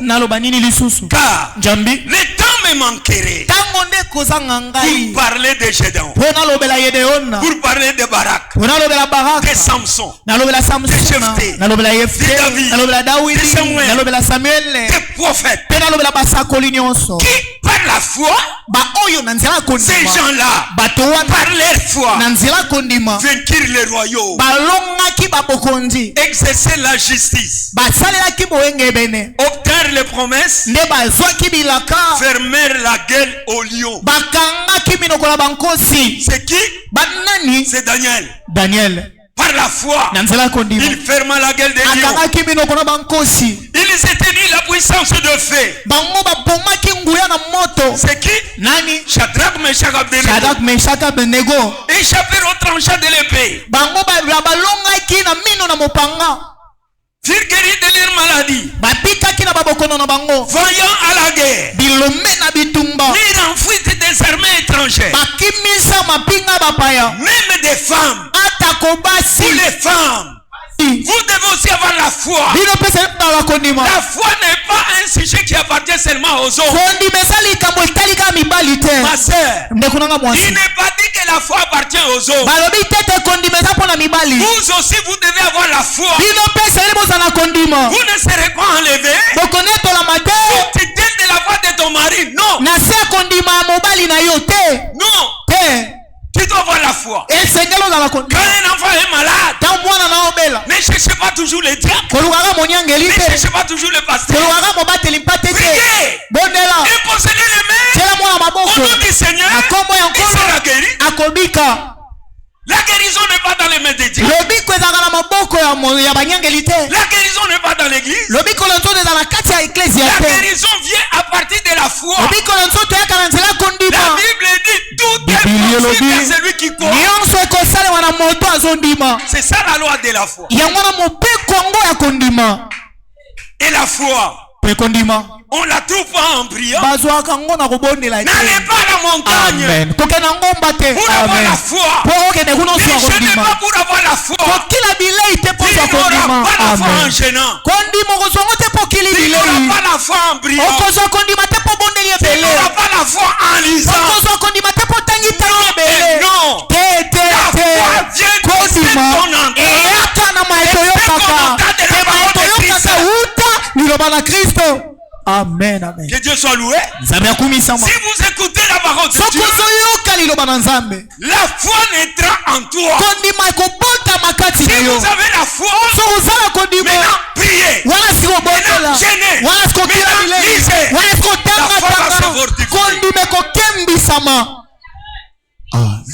A: Car le temps me manquerait pour parler de Gédéon, pour parler de Barak, de Samson, de Jephthé, de David, de Samuel, des prophètes qui par la foi, ces gens-là par leur foi vainquirent les royaumes, exercer la justice, obtenir les promesses, fermer la gueule au lion. C'est qui? C'est Daniel. Par la foi, il ferma la gueule des lions. Il s'est tenu la puissance de feu. C'est qui? Shadrach, Meshach, Abednego. Échappé au tranchant de l'épée. Furent guéris de leur maladie. Voyant à la guerre. Ni en fuite des armées étrangères. Même des femmes. Pour les femmes. Vous devez aussi avoir la foi. La foi n'est pas un sujet qui appartient seulement aux hommes. Ma sœur, il n'est pas dit que la foi appartient aux hommes. Vous aussi, vous devez avoir la foi. Vous ne serez pas enlevé. Tu t'aimes de la foi de ton mari. Non. Non. Tu dois avoir la foi. Quand un enfant est malade, ne cherchez pas toujours les diables. Ne cherchez pas toujours le pasteur. Priez. Imposez-lui les mains. Au nom du Seigneur, il sera guéri. La guérison n'est pas dans les mains des diables. La guérison n'est pas dans l'église. La guérison vient à partir de la foi. La Bible dit tout est possible à celui qui croit. C'est ça la loi de la foi. Et la foi, on la trouve pas en priant. N'allez pas à la montagne pour avoir la foi. Ne gênez pas pour avoir la foi. Il n'aura pas la foi en gênant. Il n'aura pas la foi en priant. Il n'aura pas la foi en lisant. Non. La foi vient de ton entendre.
C: Amen, amen.
A: Que Dieu soit loué. Si vous écoutez la parole de Dieu, la foi naîtra en toi. Si vous avez la foi, maintenant priez. Maintenant gênez. Maintenant lisez. La foi va se fortifier.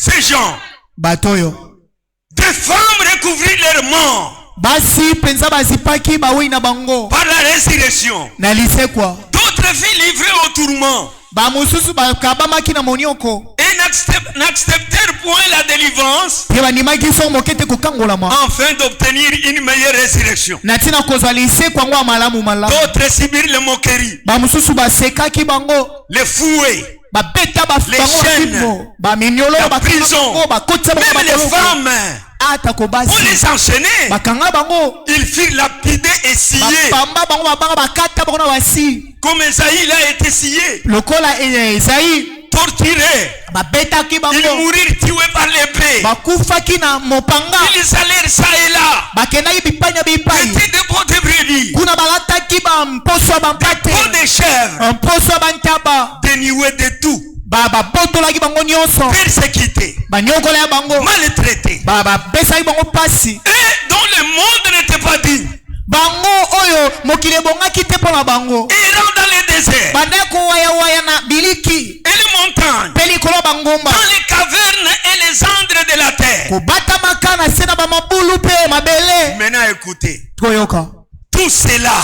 A: Ces gens, des femmes recouvrirent leurs morts.
C: basi penza bazipaki bawi na bango
A: par la résurrection.
C: na lisekwa
A: D'autres furent livrés au tourment
C: ba mususu bakabamaki na monioko
A: et n'acceptèrent point la délivrance
C: pe bandimaki so mokete kokangolama
A: afin d'obtenir une meilleure résurrection.
C: na ntina kozwa lisekwa ngo malamu malamu.
A: D'autres subirent les moqueries,
C: ba mususu basekaki bango
A: les fouets,
C: babeta
A: les chaînes,
C: baminyolo
A: la prison, même les femmes. On les enchaînait. Ils furent lapidés et sciés. Comme Esaïe a été scié, torturé. Ils mourirent tués par l'épée. Ils allèrent ça et là. Mettaient des peaux de brebis, des peaux de chèvres, dénués de tout, persécutés, maltraités, et dont le monde n'était pas digne. Errant dans les déserts et les montagnes, dans les cavernes et les antres de la terre. Maintenant écoutez, tout cela,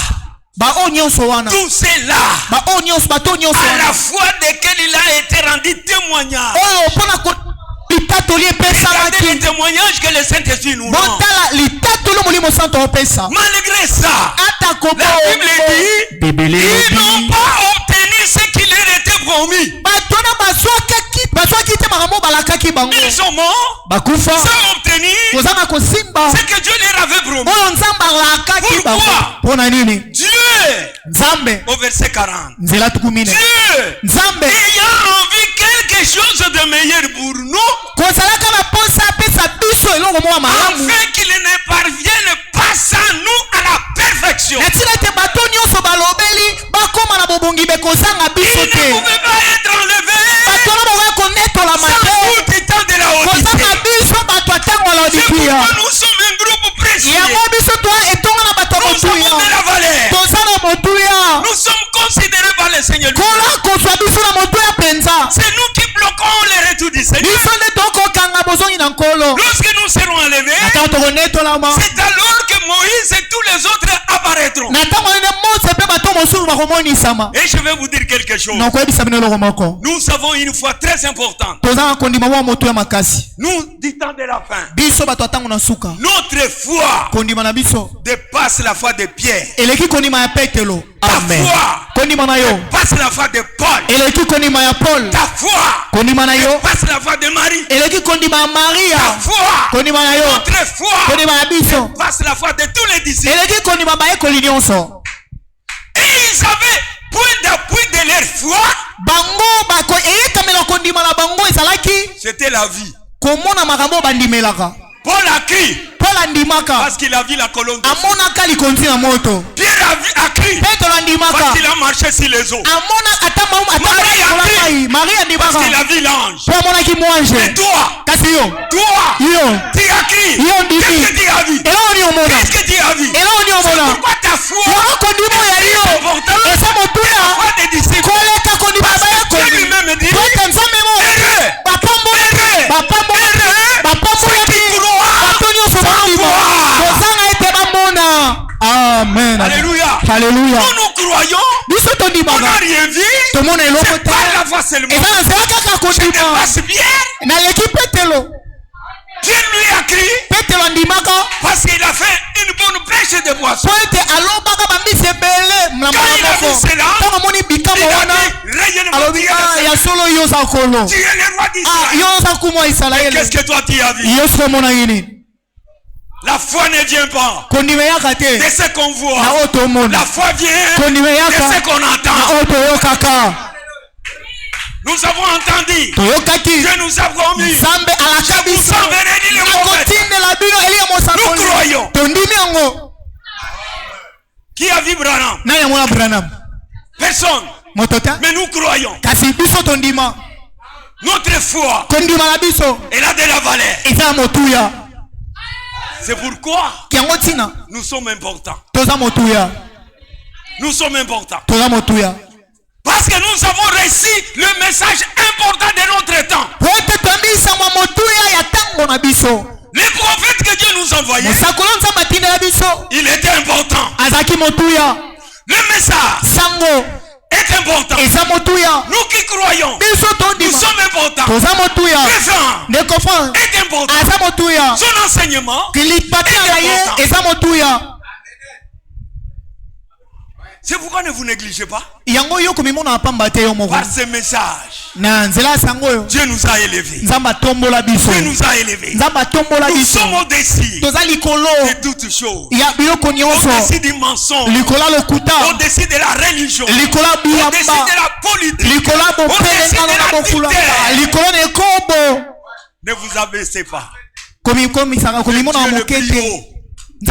A: à la fois desquels il a été rendu témoignage. Regardez les témoignages que le Saint-Esprit nous rend. Malgré ça, la Bible dit ils n'ont pas obtenu ce qui leur était promis. Ils sont morts sans obtenir ce que Dieu leur avait promis. Pourquoi? Dieu, au verset 40, Dieu, ayant envie quelque chose de meilleur pour nous, afin qu'il ne parvienne pas sans nous à la perfection. Il ne pouvait pas être enlevé sans tout étant de la haute. C'est pourquoi nous sommes un groupe précieux. Nous avons de la valeur. Nous sommes considérés par le Seigneur. C'est nous qui bloquons le retour du Seigneur. Lorsque nous serons enlevés, c'est alors que Moïse et tous les autres apparaîtront. Et je vais vous dire quelque chose. Nous avons une foi très importante. Nous, du temps de la fin, notre foi dépasse la foi de Pierre.
C: Amen.
A: Ta foi dépasse la foi de Paul. Ta foi dépasse la foi de Marie. Ta foi, notre foi dépasse la foi de tous les disciples. Et ils avaient point d'appui de leur foi. C'était la vie. Paul a crié parce qu'il a vu la colonne de feu. Pierre a crié parce qu'il a marché sur les eaux. Marie a crié parce qu'il a vu l'ange. Et toi, tu as crié. Qu'est-ce que tu as vu? Qu'est-ce que tu as vu? C'est pourquoi ta foi est importante. La foi des disciples. Parce que Dieu lui-même dit
C: Amen.
A: Alléluia.
C: Alléluia.
A: Nous croyons. On n'a rien vu. C'est pas la foi seulement. Je dépasse bien. Dieu lui a crié parce qu'il a fait une bonne pêche de poissons. Quand il a vu cela, il a dit réellement tu es le roi d'Israël. Qu'est-ce que toi tu as vu? La foi ne vient pas de ce qu'on voit. La foi vient de ce qu'on entend. Nous avons entendu que nous avons promis. Je vous enverrai dit le prophète. Nous croyons. Qui a vu Branham? Personne. Mais nous croyons. Notre foi, elle a de la valeur. C'est pourquoi nous sommes importants. Nous sommes importants. Parce que nous avons reçu le message important de notre temps. Les prophètes que Dieu nous envoyait, il était important. Le message est important. Nous qui croyons, nous sommes importants. Le vent est important. Son enseignement est important. C'est pourquoi ne vous négligez pas. Par ce message, Dieu nous a élevés. Dieu nous a élevés. Nous sommes au-dessus de toutes choses. Au-dessus du mensonge. Au-dessus de la religion. Au-dessus de la politique. Au-dessus de la dictature. Ne vous abaissez pas. Le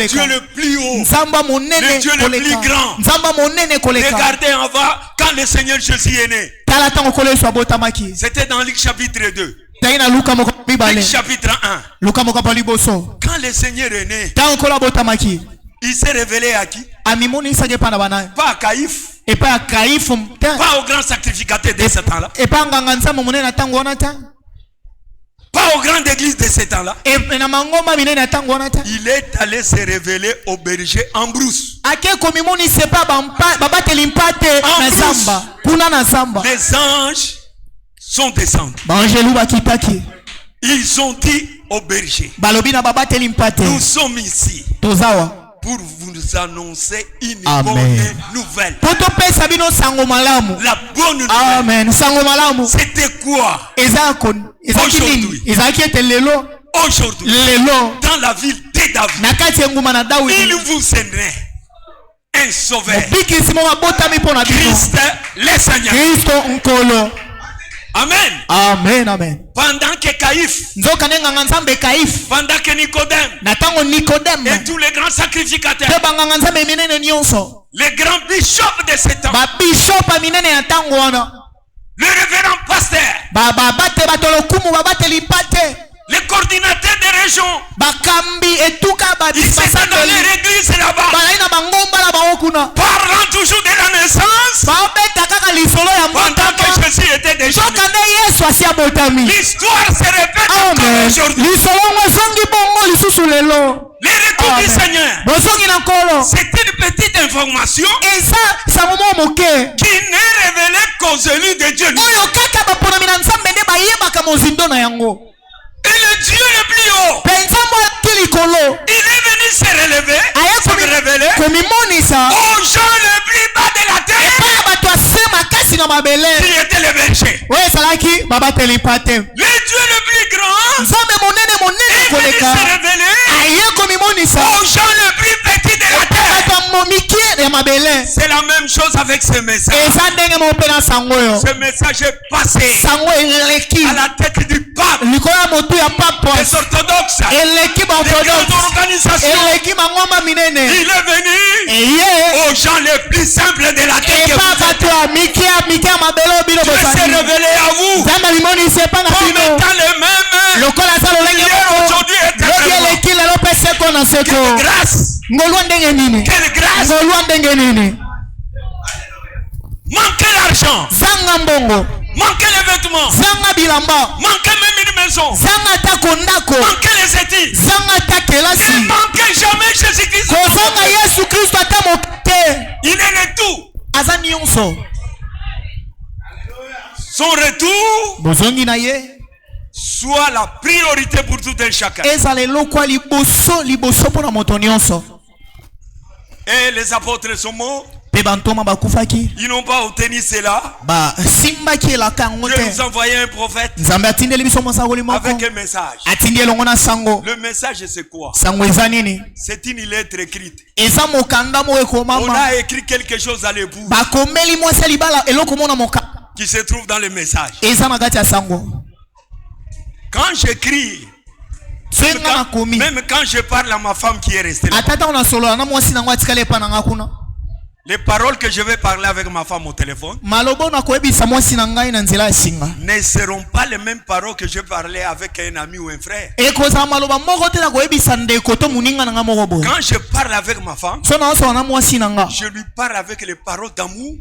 A: Dieu le plus haut, le Dieu le plus grand. Regardez en bas quand le Seigneur Jésus est né. C'était dans Luc chapitre 2. Luc chapitre 1. Quand le Seigneur est né, il s'est révélé à qui? Pas à Caïphe. Pas au grand sacrificateur de ce temps-là. Pas aux grandes églises de ce temps-là. Il est allé se révéler au berger en brousse. Les anges sont descendus. Ils ont dit au berger, nous sommes ici pour vous annoncer une bonne nouvelle. La bonne nouvelle. C'était quoi? Aujourd'hui, dans la ville de David, il vous est né un sauveur, Christ le Seigneur. Amen.
C: Amen, amen.
A: Pendant que Caïphe, pendant que Nicodème et tous les grands sacrificateurs, les grands bishops de ce temps, le révérend pasteur, les coordinateurs des régions, ils s'étaient dans leur église là-bas, parlant toujours de la naissance, pendant que Jésus était déjà né. L'histoire se répète encore aujourd'hui. Le retour du Seigneur, c'est une petite information qui n'est révélée qu'aux élus de Dieu. Et le Dieu le plus haut, il est venu se révéler aux gens les plus bas de la terre, qui étaient les bergers. Le Dieu le plus grand, il est venu se révéler aux gens les plus petits de la terre. C'est la même chose avec ce message. Ce message est passé à la tête du pape, des orthodoxes, des grandes organisations. Il est venu aux gens les plus simples de la terre. Dieu s'est révélé à vous comme étant le même hier, aujourd'hui et éternellement. Quelle grâce! Quelle grâce! Manquer l'argent, manquer les vêtements, manquer même une maison, manquer les études, ne manquez jamais Jésus-Christ. Il est le tout. Son retour soit la priorité pour tout un chacun. Et les apôtres sont morts. Ils n'ont pas obtenu cela. Dieu nous envoyait un prophète avec un message. Le message c'est quoi? C'est une lettre écrite. On a écrit quelque chose à l'époux qui se trouve dans le message. Quand j'écris, même quand je parle à ma femme qui est restée là, les paroles que je vais parler avec ma femme au téléphone ne seront pas les mêmes paroles que je parlais avec un ami ou un frère. Quand je parle avec ma femme, je lui parle avec les paroles d'amour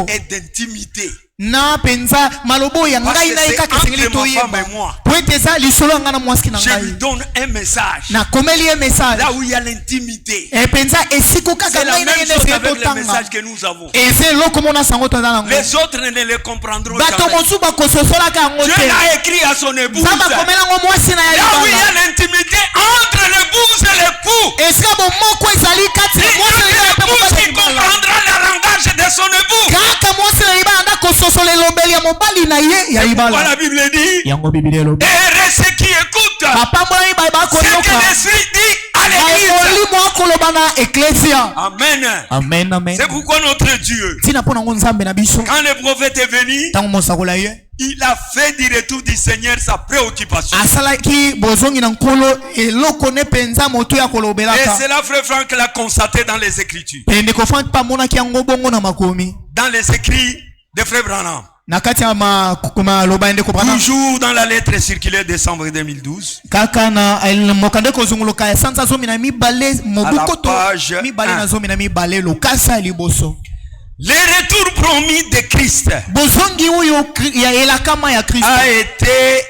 A: et d'intimité.
C: na penza malobo ya ngai na ekaka sengeli toyeba poete za lisolo ngana mwasi na
A: je lui
C: ngai
A: donne un message
C: na komeli un message
A: là où il y a l'intimité.
C: e penza esiko kaka
A: C'est la
C: ngai na
A: même
C: yende
A: chose
C: se
A: avec le
C: totanga
A: message que nous avons.
C: eze loko mona sango toza nango
A: Les autres ne les comprendront
C: bato
A: jamais.
C: mosusu bakososolaka yango
A: Dieu
C: te
A: l'a écrit à son épouse.
C: nzambe akomela ngo mwasi na ya
A: Là où il y
C: libala
A: a l'intimité entre l'épouse et l'époux.
C: esika bomoko ezali kati ya mwasi na libala pe
A: L'épouse
C: mobali
A: qui
C: ya libala
A: comprendra le langage de son époux.
C: kaka mwasi na libala nda kososola elombeli ya mobali na ye ya
A: Voilà,
C: libala
A: la Bible dit.
C: yango biblia elobi
A: Et ceux qui écoutent
C: bapambola mibale
A: ce que
C: bakoyoka
A: l'Esprit dit à l'église.
C: molimo akoloba na eklesia
A: Amen.
C: amen amen
A: C'est pourquoi notre Dieu,
C: ntina mpo nango nzambe na biso
A: quand le prophète est venu,
C: ntango mosakola ye
A: il a fait du retour du Seigneur sa préoccupation.
C: asalaki bozongi na nkolo eloko ne mpenza moto ya
A: Et
C: kolobelaka
A: cela, frère Franck l'a constaté dans les Écritures.
C: mpe ndeko frank mpe amonaki yango bongo na makomi
A: Dans les écrits de frère Branham.
C: na kati ya maloba ya ndeko Branham
A: Toujours dans la lettre circulaire décembre 2012.
C: kaka na mokande kozongoloka ya sanza zomi na mibale mobukoto
A: page
C: mibale na
A: 1.
C: zomi na mibale lokasa ya liboso
A: Le retour promis de Christ
C: bozongi oyo ya elakama ya kristo
A: a été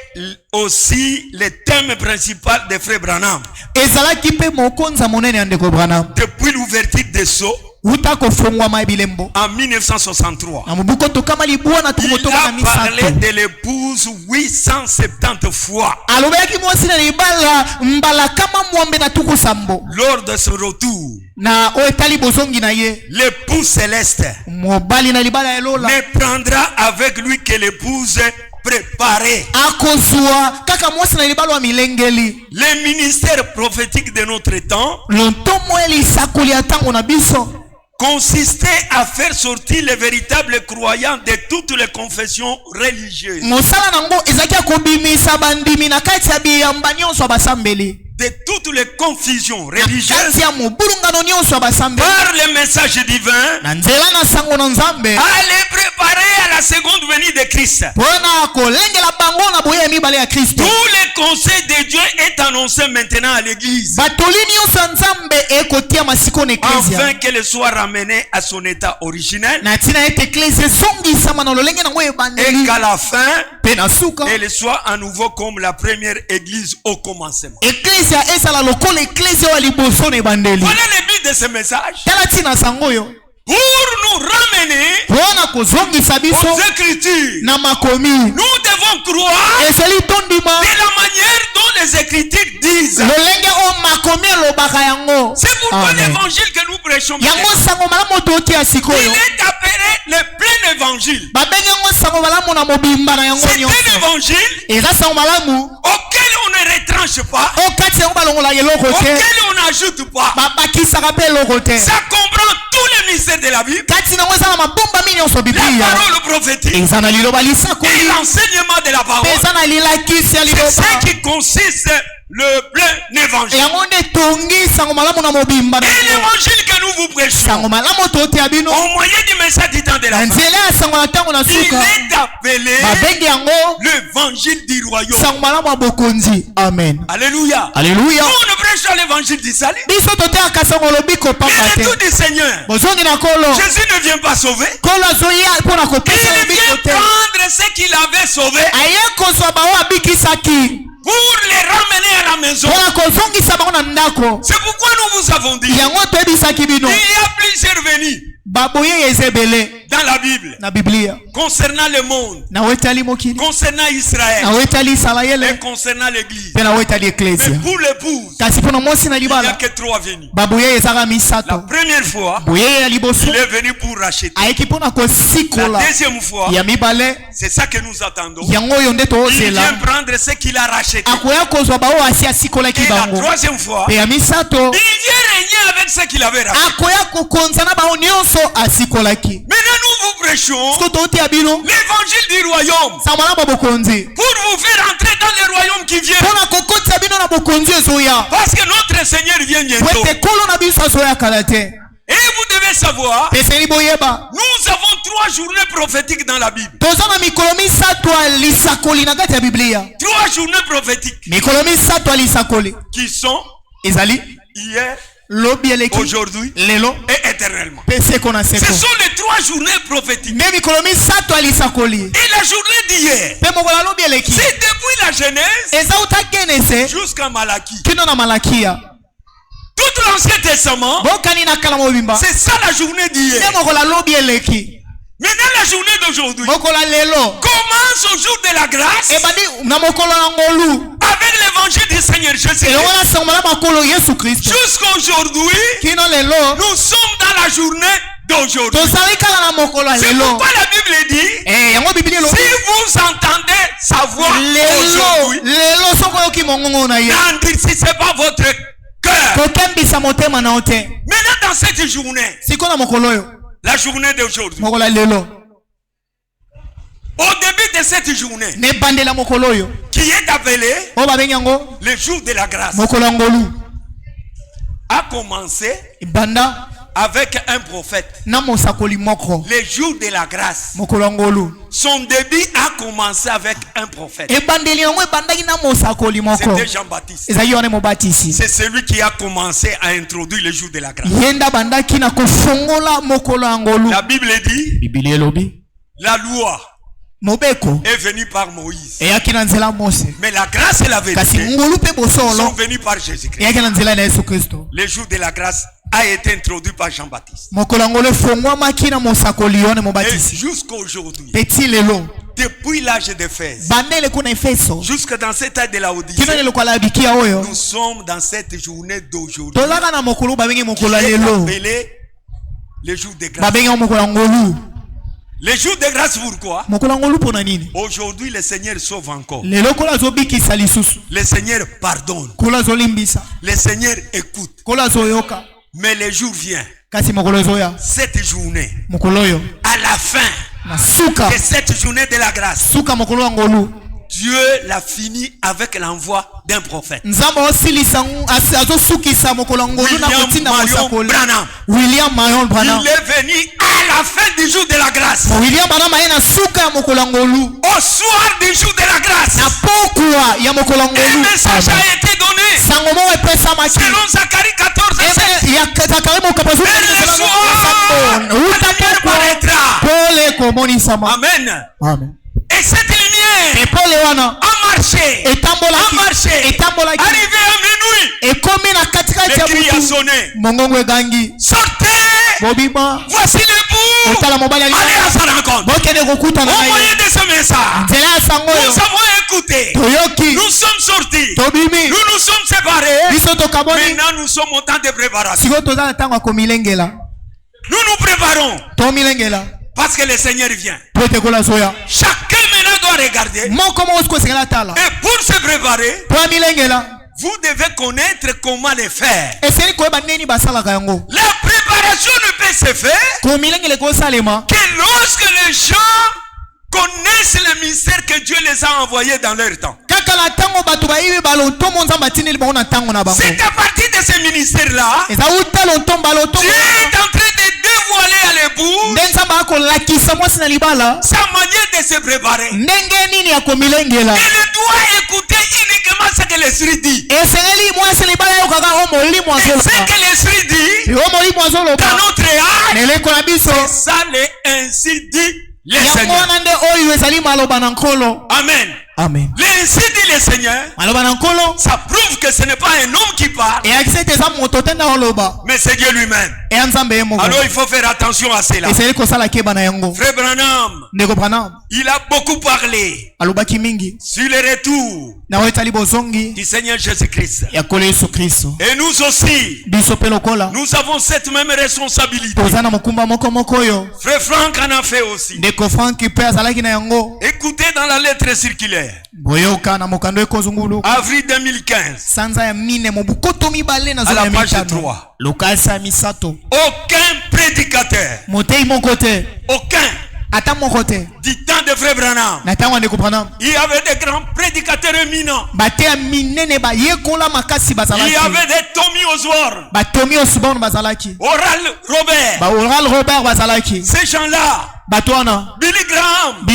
A: aussi le thème principal de frère Branham.
C: ezalaki mpe mokonza monene ya ndeko Branham
A: Depuis l'ouverture des sceaux
C: uta kofungwama ebilembo
A: en 1963.
C: na mobukoto kama libwa na
A: Il
C: tukotoka na
A: a parlé
C: misato
A: de l'épouse 870 fois.
C: alobelaki mwasi na libala mbala kama mwambe na tuku sambo
A: Lors de ce retour,
C: na oyo etali bozongi na ye
A: l'épouse céleste
C: mobali na libala ya lola
A: ne prendra avec lui que l'épouse préparée.
C: akozwa kaka mwasi na libala ya milengeli
A: Le ministère prophétique de notre temps
C: lontomo ya lisakoli ya ntango na biso
A: consistait à faire sortir les véritables croyants de toutes les confessions religieuses,
C: mosala nango ezalaki ya kobimisa bandimi na kati ya biyamba nyonso ya basambeli
A: de toutes les confusions
C: na
A: religieuses
C: kati ya mobulungano nyonso ya basambeli
A: par le message divin,
C: na nzela na sango na nzambe
A: à les préparer à la seconde venue de Christ.
C: mpona kolengela bango na boye ya mibale ya kristo
A: Tout le conseil de Dieu est annoncé maintenant à l'église,
C: batoli nyonso ya nzambe ekotia masiko na eklesia
A: afin qu'elle soit ramenée à son état originel
C: na ntina ete eklesia ezongisama na lolenge nango
A: et
C: ebandeli
A: qu'à la fin,
C: mpe na suka
A: elle soit à nouveau comme la première église au commencement.
C: eklesia ezala lokola eklesia oyo ya liboso na ebandeli
A: Voilà le but de ce message.
C: tala ntina sango oyo
A: Pour nous ramener
C: mpona kozongisa biso
A: aux Écritures.
C: na makomi
A: Nous devons croire
C: ezali tondima
A: de la manière dont les Écritures disent.
C: lolenge oyo makomi elobaka yango
A: C'est pourquoi
C: Amen.
A: l'évangile que nous prêchons,
C: yango sango malamu totia
A: il
C: sikoyo
A: est appelé le plein évangile.
C: babengi yango sango malamu na mobimba na yango
A: C'est un
C: nyonso
A: évangile
C: eza sango malamu
A: auquel on ne retranche pas,
C: oyo kati yango balongola eloko te
A: auquel on n'ajoute pas.
C: babakisaka mpe eloko te
A: Ça comprend tous les mystères de la Bible,
C: kati nango eza na mabomba mingi nyonso
A: la
C: biblia
A: parole prophétique
C: eza na liloba
A: et
C: lisakoli
A: l'enseignement de la
C: mpe
A: parole.
C: eza na lilakisi ya
A: C'est
C: liloba
A: ce qui consiste le plein évangile.
C: yango nde tongi sango malamu na mobimba na
A: Et
C: yango
A: l'évangile que nous vous prêchons,
C: sango malamu totia bino
A: au moyen du message du temps de la
C: na
A: fin,
C: nzela ya sango na ntango na
A: il
C: suka
A: est appelé
C: babengi yango
A: l'évangile du royaume.
C: sango malamu ya bokonzi amen
A: Alléluia.
C: alleluya
A: Nous ne prêchons l'évangile du salut,
C: biso toteaka sango olobi kopamba
A: mais le tout
C: te
A: du Seigneur.
C: bozongi na kolo
A: Jésus ne vient pas sauver,
C: kolo azoya mpona kopesa
A: il
C: lobiko
A: vient
C: te
A: prendre ce qu'il avait sauvé
C: aye kozwa bango abikisaki
A: pour les ramener à la maison.
C: mpona kozongisa bango na ndako
A: C'est pourquoi nous vous avons dit,
C: yango toyebisaki bino
A: il y a plusieurs venus
C: baboye eza ebele
A: dans la Bible
C: na biblia
A: concernant le monde,
C: na wetali mokili
A: concernant Israël
C: na wetali
A: et
C: isalaele
A: concernant l'église.
C: mpe na wetali
A: Mais
C: eklesia
A: pour l'épouse,
C: kasi mpona mwasi na
A: il n'y a
C: libala
A: que 3 venus.
C: baboye ezaka
A: La
C: misato
A: première fois,
C: boye ya liboso
A: il est venu pour racheter.
C: ayeki mpona kosikola
A: La deuxième fois,
C: ya mibale
A: c'est ça que nous attendons.
C: yango oyo nde
A: Il
C: toozela
A: vient prendre ce qu'il a racheté.
C: akoya kozwa bao asi asikolaki
A: Et la
C: bango
A: troisième fois,
C: mpe ya misato
A: il vient régner avec ce qu'il avait racheté.
C: akoya kokonza na bango nyonso asikolaki
A: Maintenant, nous vous prêchons
C: siko totia bino
A: l'évangile du royaume
C: sango malamu ya bokonzi
A: pour vous faire entrer dans le royaume qui vient.
C: mpona kokotisa bino na bokonzi ezoya
A: Parce que notre Seigneur vient bientôt.
C: wete kolo na biso azoyakala te
A: Et vous devez savoir,
C: peseli boyeba
A: nous avons 3 journées prophétiques dans la Bible.
C: toza na mikolo misato ya lisakoli na kati ya biblia
A: 3 journées prophétiques
C: mikolo misato ya lisakoli
A: qui sont
C: ezali
A: hier, aujourd'hui et éternellement. Ce sont les 3 journées prophétiques. Et la journée d'hier, c'est depuis la Genèse jusqu'à Malachie. Tout l'Ancien Testament, c'est ça la journée d'hier. Maintenant la journée d'aujourd'hui commence au jour de la grâce avec l'évangile du Seigneur Jésus-Christ. Jusqu'aujourd'hui, nous sommes dans la journée d'aujourd'hui. C'est pourquoi la Bible dit, si vous entendez sa voix aujourd'hui, n'endurcissez pas votre cœur. Maintenant dans cette journée, la journée d'aujourd'hui, au début de cette journée, qui est appelée le jour de la grâce, a commencé avec un prophète. Le jour de la grâce, son début a commencé avec un prophète. C'était Jean-Baptiste. C'est celui qui a commencé à introduire le jour de la grâce. La Bible dit, la loi est venue par Moïse, mais la grâce et la vérité sont venues par Jésus-Christ. Le jour de la grâce a été introduit par Jean-Baptiste. Et jusqu'à aujourd'hui, depuis l'âge d'Éphèse, jusque dans cette âge de la Odyssée, nous sommes dans cette journée d'aujourd'hui qui est appelée le jour de grâce. Le jour de grâce, pourquoi? Aujourd'hui, le Seigneur sauve encore. Le Seigneur pardonne. Le Seigneur écoute. Mais le jour vient, cette journée, à la fin de cette journée de la grâce, Dieu l'a fini avec l'envoi d'un prophète. William Marion Branham. Il est venu à la fin du jour de la grâce. Au soir du jour de la grâce, un message a été donné selon Zacharie 14, et le soir, Amen. Et cette lumière a marché, arrivé à minuit, le cri a sonné, sortez, voici le bout, allez à sa rencontre. Au moyen de ce message, nous avons écouté, nous sommes sortis, nous nous sommes séparés. Maintenant nous sommes au temps de préparation. Nous nous préparons parce que le Seigneur vient. Chacun maintenant doit regarder. Et pour se préparer, vous devez connaître comment le faire. La préparation ne peut se faire que lorsque les gens connaissent le mystère que Dieu les a envoyés dans leur temps. C'est à partir de ce ministère-là, Dieu est en train de dévoiler à l'époux sa manière de se préparer. Elle doit écouter uniquement ce que l'Esprit dit. Et ce que l'Esprit dit dans notre âge, c'est ça ainsi dit le Seigneur. Amen.
C: Amen.
A: Ainsi dit le Seigneur, ça prouve que ce n'est pas un homme qui parle, mais c'est Dieu lui-même. Alors il faut faire attention à cela. Frère Branham, il a beaucoup parlé sur le retour du Seigneur Jésus-Christ. Et nous aussi, nous avons cette même responsabilité. Frère Franck en a fait aussi. Écoutez dans la lettre circulaire, avril 2015, à la page 3, aucun prédicateur, aucun du temps de Frère Branham, il y avait des grands prédicateurs éminents. Il y avait des Tommy Osborne, Oral Robert. Ces gens-là,
C: Batwana. Billy Graham.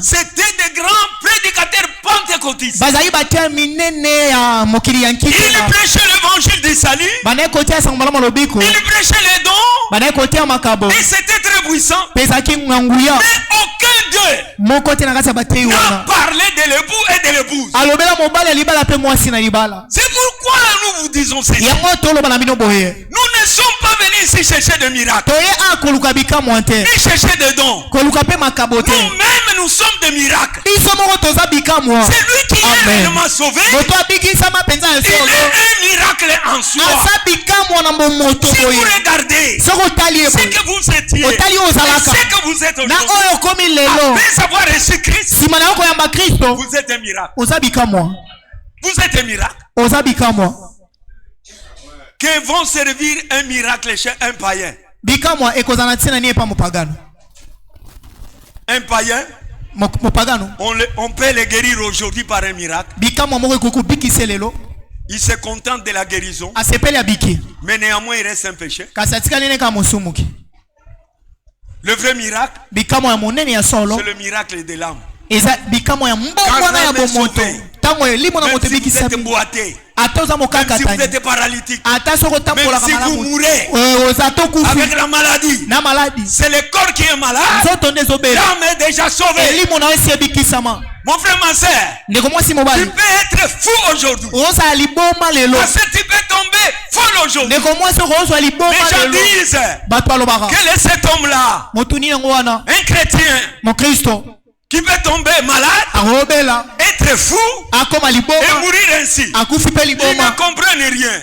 A: C'était des grands prédicateurs pentecôtistes.
C: Il prêchait
A: l'évangile du salut. Il prêchait les dons. Et c'était très puissant. Mais aucun d'eux n'a parlé de l'époux et de l'épouse. C'est pourquoi nous vous disons ceci. Nous ne sommes pas venus ici chercher des miracles, ni chercher des dons. Nous-mêmes, nous sommes des miracles. C'est lui qui est réellement sauvé. Il est un miracle en soi. Si vous regardez ce que vous étiez et ce que vous êtes aujourd'hui, après avoir reçu Christ, vous êtes un miracle. Vous êtes un miracle. Que vont servir un miracle chez un païen? Un païen, on peut le guérir aujourd'hui par un miracle. Il se contente de la guérison, mais néanmoins il reste un péché. Le vrai miracle, c'est le miracle de l'âme. Quand même si vous êtes boité, même si vous êtes paralytique, même si vous mourrez avec la maladie, c'est le corps qui est malade. L'âme est déjà sauvée. Mon frère, ma soeur, tu peux être fou aujourd'hui. Parce que tu peux tomber folle aujourd'hui. Les gens disent quel est cet homme-là? Un chrétien qui peut tomber malade, être fou et mourir ainsi. Ils ne comprennent rien.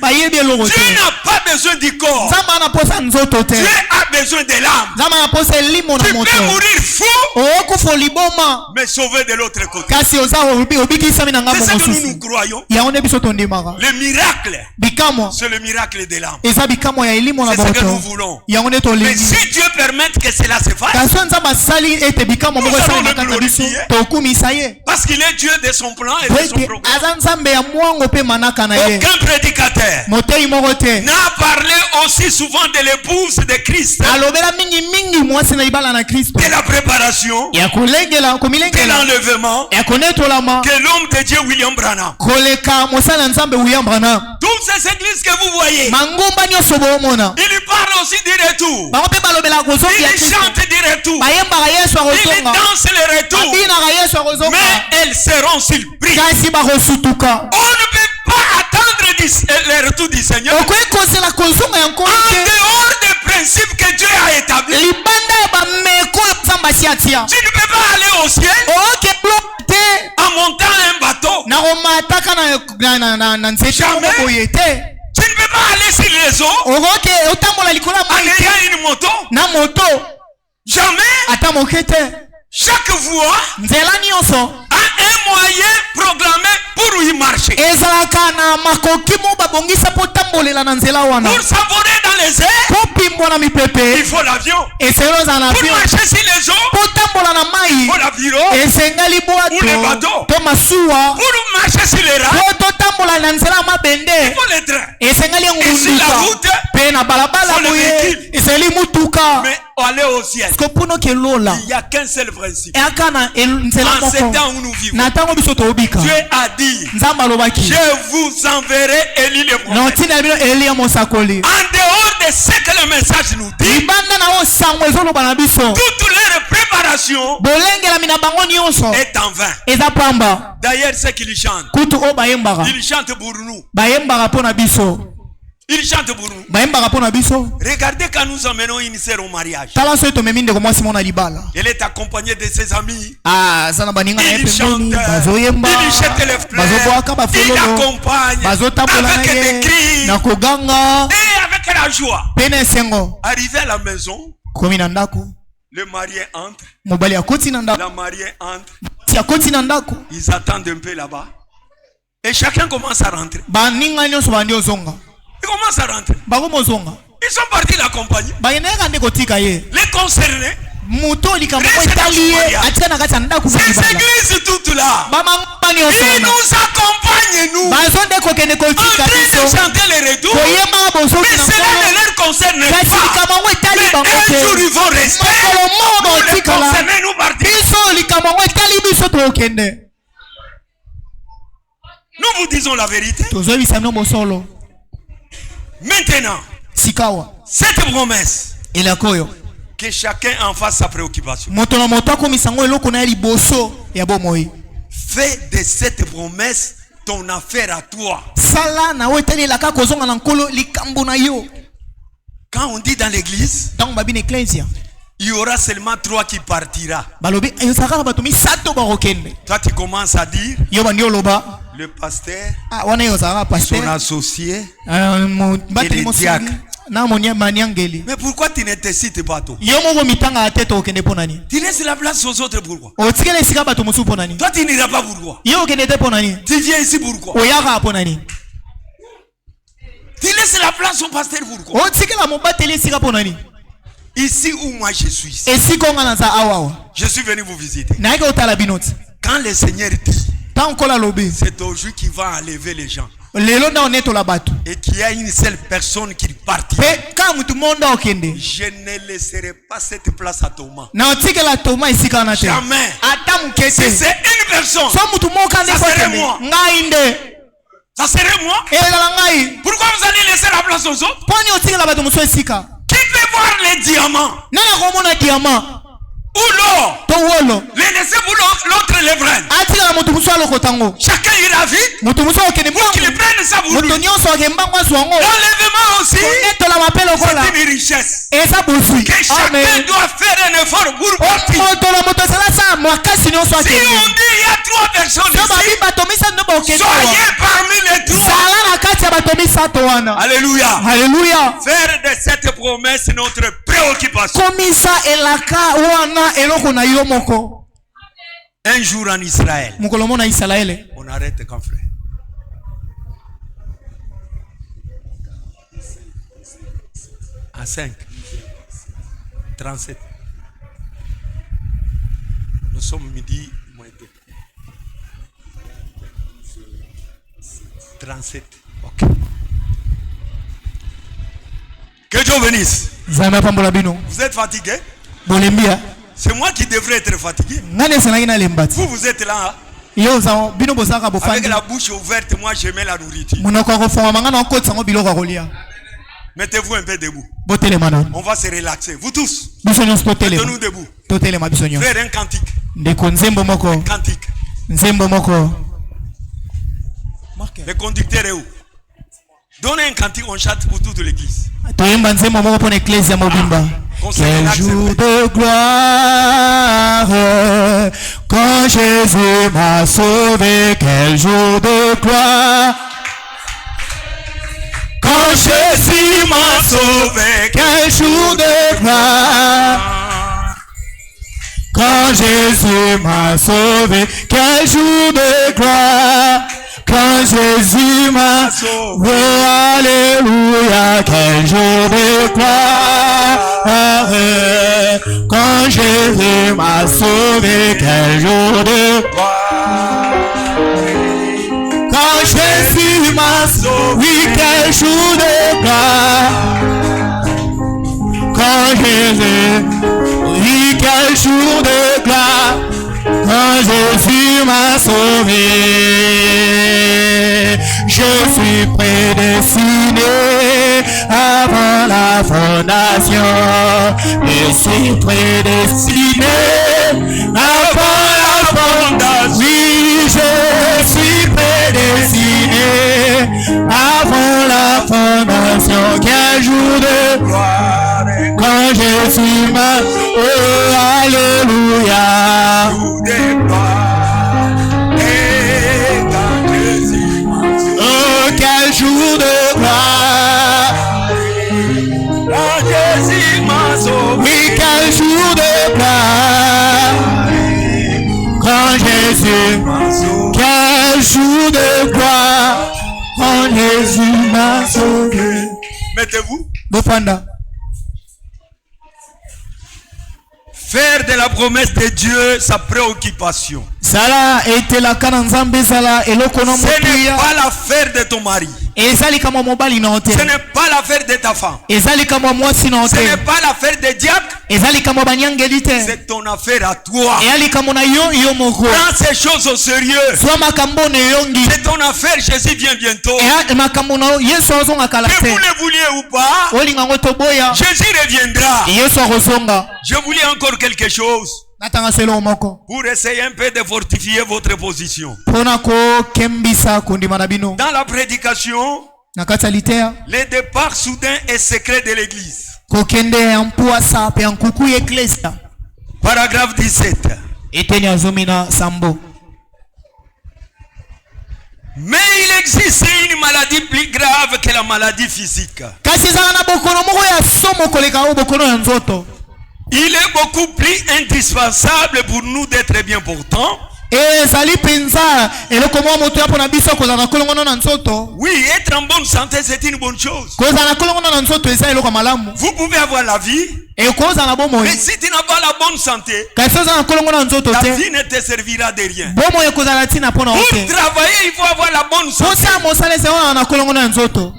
A: Dieu n'a pas besoin du corps. Dieu a besoin de l'âme. Tu peux mourir fou, mais sauver de l'autre côté. C'est ce que nous croyons. Le miracle, c'est le miracle de l'âme. C'est ce que nous voulons. Mais si Dieu permet que cela se fasse, nous allons le glorifier, parce qu'il est Dieu de son plan et de son programme. Aucun prédicateur n'a parlé aussi souvent de l'épouse de Christ, de la préparation, de l'enlèvement, que l'homme de Dieu William Branham. Toutes ces églises que vous voyez, il parle aussi du retour. Il chante du retour. Il danse le retour. Mais elles seront surprises. On ne peut pas attendre le retour du Seigneur en dehors des principes que Dieu a établis. Tu ne peux pas aller au ciel en montant un bateau. Jamais. Tu ne peux pas aller sur les eaux en ayant une moto. Jamais. Chaque voie a un moyen programmé pour y marcher. Pour s'envoler dans les airs, il faut l'avion. Pour marcher sur les eaux, il faut l'aviron ou le bateau. Pour marcher sur les rails, il faut le train. Et sur la route, il faut le véhicule. Mais aller au ciel, il n'y a qu'un seul principe. En ce temps où nous vivons, Dieu a dit: je vous enverrai Élie le prophète. En dehors de ce que le message nous dit, toute leur préparation est en vain. D'ailleurs, ce qu'ils chantent, ils chantent pour nous. Il chante pour nous. Regardez quand nous emmenons une sœur au mariage. Elle est accompagnée de ses amis. Il chante, il jette les fleurs, il accompagne avec des cris et avec la joie. Arrivé à la maison, le marié entre, la mariée entre. Ils attendent un peu là-bas et chacun commence à rentrer. Ils commencent à rentrer. Ils sont partis l'accompagner. Les concernés, ces églises toutes là, ils nous accompagnent, nous, en train de chanter les retours. Mais cela ne leur concerne pas. Mais un jour ils vont rester pour les Nous vous disons la vérité. Maintenant, cette promesse, que chacun en fasse sa préoccupation. Fais de cette promesse ton affaire à toi. Quand on dit dans l'église, il y aura seulement 3 qui partira. Toi tu commences à dire le pasteur, son associé et les diacres. Mais pourquoi tu ne te cites pas toi? Tu laisses la place aux autres pourquoi? Toi tu n'iras pas pourquoi? Tu viens ici pourquoi? Tu laisses la place au pasteur pourquoi? Ici où moi je suis ici. Je suis venu vous visiter. Quand le Seigneur dit, c'est aujourd'hui qu'il va enlever les gens. Et qu'il y a une seule personne qui partit. Je ne laisserai pas cette place à Thomas. Jamais. Si c'est une personne, ça serait moi. Ça serait moi. Pourquoi vous allez laisser la place aux autres? Qui peut voir les diamants? Ou l'or? Les laisser pour l'autre les prenne. Chacun ira vite pour qu'il prenne ça pour lui. L'enlèvement aussi, c'est une richesse. Que chacun doit faire un effort pour partir. Si on dit il y a 3 personnes ici, soyez parmi les 3. Alléluia. Faire de cette promesse notre préoccupation. Un jour en Israël, on arrête quand frère. À 5:37. Nous sommes midi moins 2. 37. Ok. Que Dieu bénisse. Vous êtes fatigué? C'est moi qui devrais être fatigué. Vous êtes là. Avec la bouche ouverte, moi je mets la nourriture. Mettez-vous un peu debout. On va se relaxer. Vous tous. Mettez-nous debout. Faire un cantique. Un cantique. Le conducteur est où? Donnez un cantique, on chante pour toute l'église. Quel jour de gloire, quand Jésus m'a sauvé. Quel jour de gloire, quand Jésus m'a sauvé. Quel jour de gloire, quand Jésus m'a sauvé. Quel jour de gloire, quand Jésus m'a sauvé. Oh, alléluia. Quel jour de gloire, quand Jésus m'a sauvé. Quel jour de gloire, quand Jésus m'a sauvé. Oui, quel jour de gloire, quand Jésus. Oui, quel jour de gloire, quand Jésus m'a sauvé. Je suis prédestiné avant la fondation. Je suis prédestiné avant la fondation. Oui, je suis prédestiné avant la fondation. Quel jour de gloire, quand Jésus m'a. Oh, alléluia. Oh, quel jour de gloire, quand Jésus m'a sauvé. Oui, quel jour de gloire, quand Jésus m'a sauvé. Quel jour de gloire, quand Jésus m'a sauvé. Mettez-vous.
C: Bofanda.
A: Faire de la promesse de Dieu sa préoccupation.
C: Sala etela kana nzambe sala eloko na
A: Ce n'est
C: motuya.
A: pas l'affaire de ton mari.
C: Ezali kama mobali na hotel.
A: Ce n'est pas l'affaire de ta femme.
C: Ezali kama mwasi na
A: Ce
C: hotel.
A: n'est pas l'affaire des diacres.
C: Ezali kama banyangelite.
A: C'est ton affaire à toi.
C: Ezali kama na yo moko.
A: Prends ces choses au sérieux.
C: Soa makambo ne yongi.
A: C'est ton affaire. Jésus vient bientôt.
C: Makambo na Yesu azonga kala
A: Que
C: te.
A: vous le vouliez ou pas,
C: Olinga ngoto boya.
A: Jésus reviendra.
C: Yesu azonga.
A: Je voulais encore quelque chose
C: Natanga selo moko.
A: pour essayer un peu de fortifier votre position.
C: Pona ko kembisa kundima na bino.
A: Dans la prédication,
C: Nakata litea.
A: le départ soudain et secret de l'église.
C: Kokende ampuasa pe ankuku eklesia.
A: Paragraphe 17.
C: Eteni azomina sambo.
A: Mais il existe une maladie plus grave que la maladie physique.
C: Kasi zana na bokono moko ya somo koleka o bokono ya nzoto.
A: Il est beaucoup plus indispensable pour nous d'être bien portants.
C: Ezali penza eloko mo moto ya pona biso ko zana kolongono na nzoto.
A: Oui, être en bonne santé, c'est une bonne chose.
C: Ko zana kolongono na nzoto eza eloko malamu.
A: Vous pouvez avoir la vie,
C: E ko zana bomo.
A: mais si tu n'as pas la bonne santé,
C: Kasi zana kolongono na nzoto
A: la
C: te.
A: vie ne te servira de rien.
C: Bomo e ko zana tina pona
A: Pour
C: ote.
A: travailler, il faut avoir la bonne santé.
C: Posa mosale se wana na kolongono na nzoto.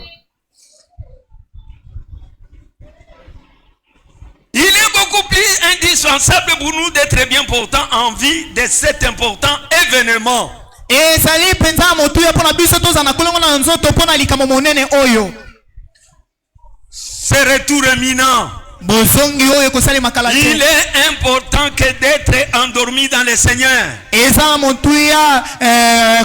A: Il est beaucoup plus indispensable pour nous d'être bien portants en vue de cet important événement.
C: Ezali penza moto ya pona biso to zana kolongono na nzoto pona likamo monene oyo.
A: Ce retour éminent.
C: Bozongi oyo kosali makala te.
A: Il est important que d'être endormi dans le Seigneur.
C: Eza montuya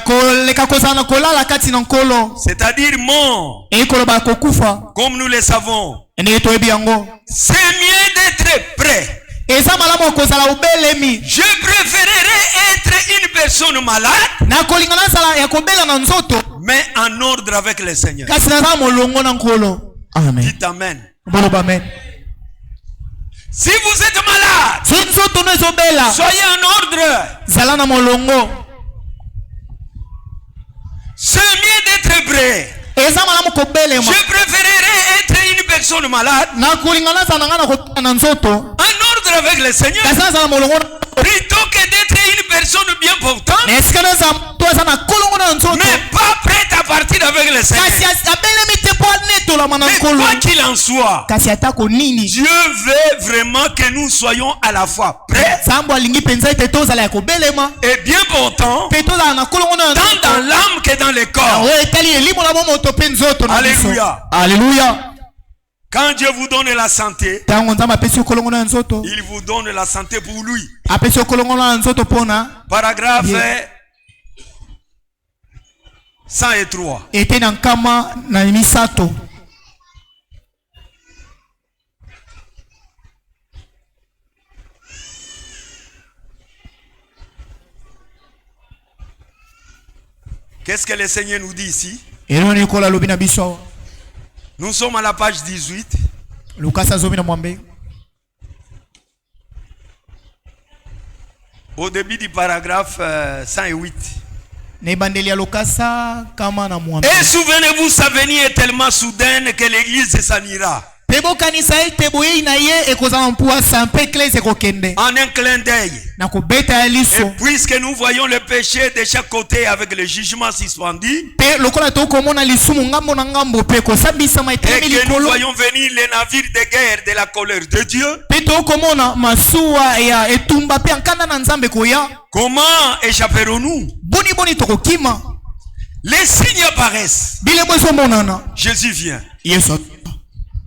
C: koleka kozana kolala kati na nkolo.
A: C'est-à-dire mort.
C: E koloba kokufa.
A: Comme nous le savons.
C: Ene toyebi yango.
A: C'est mieux d'être prêt.
C: Eza malamu kozala ubelemi.
A: Je préférerais être une personne malade,
C: Na kolingana sala ya kobela na nzoto.
A: mais en ordre avec le Seigneur.
C: Kasi na molongo na nkolo. Amen.
A: Dites amen.
C: Boloba amen.
A: Si vous êtes malade,
C: So nzoto no ezobela.
A: soyez en ordre.
C: Zala na molongo.
A: C'est mieux d'être prêt.
C: Eza malamu kobelema.
A: Je préférerais être une personne malade,
C: Na kolingana sala ngana ko na nzoto.
A: en ordre avec le Seigneur,
C: Kasi na zala molongo.
A: plutôt que d'être une personne bien portante,
C: Est-ce que nous avons toi ça na kolongo na nzoto?
A: mais pas prête à partir avec le Seigneur.
C: Kasi abelemi te po neto la mana
A: Mais
C: nkolo.
A: quoi qu'il en soit,
C: Kasi atako nini?
A: Dieu veut vraiment que nous soyons à la fois prêts
C: Sambo alingi penza ete tozala ya kobelema.
A: et bien portants,
C: Pe tozala na kolongo na
A: tant
C: nzoto.
A: dans l'âme que dans le corps.
C: Oyo etali elimo la moto pe nzoto na biso.
A: Alléluia.
C: Alléluia.
A: Quand Dieu vous donne la santé,
C: Tango nzamba apesi kolongo na nzoto.
A: il vous donne la santé pour lui.
C: Apesi kolongo na nzoto pona.
A: Paragraphe
C: Yeah.
A: 103.
C: Ete na nkama na misato.
A: Qu'est-ce que le Seigneur nous dit ici?
C: Ero ni kola lobi na biso.
A: Nous sommes à la page 18.
C: Lukasa zomi na mwambe.
A: Au début du paragraphe 108.
C: Ne bandeli ya Lukasa kama na mwambe.
A: Et souvenez-vous, sa venue est tellement soudaine que l'église s'en ira.
C: Pebo kanisa ite boye na ye ekozala mpuwa sampe eklese kokende.
A: En un clin d'œil.
C: Na kobeta ya
A: Et
C: liso.
A: puisque nous voyons le péché de chaque côté avec le jugement suspendu,
C: Pe lokola tokomona lisumu ngambo na ngambo pe kosambisama
A: et
C: etelemi
A: que nous
C: likolo.
A: voyons venir les navires de guerre de la colère de Dieu,
C: Pe tokomona masuwa ya etumba pe ankanda na nzambe koya.
A: comment échapperons-nous?
C: Boni tokokima.
A: Les signes apparaissent.
C: Bile mweso monana.
A: Jésus vient.
C: Yesu.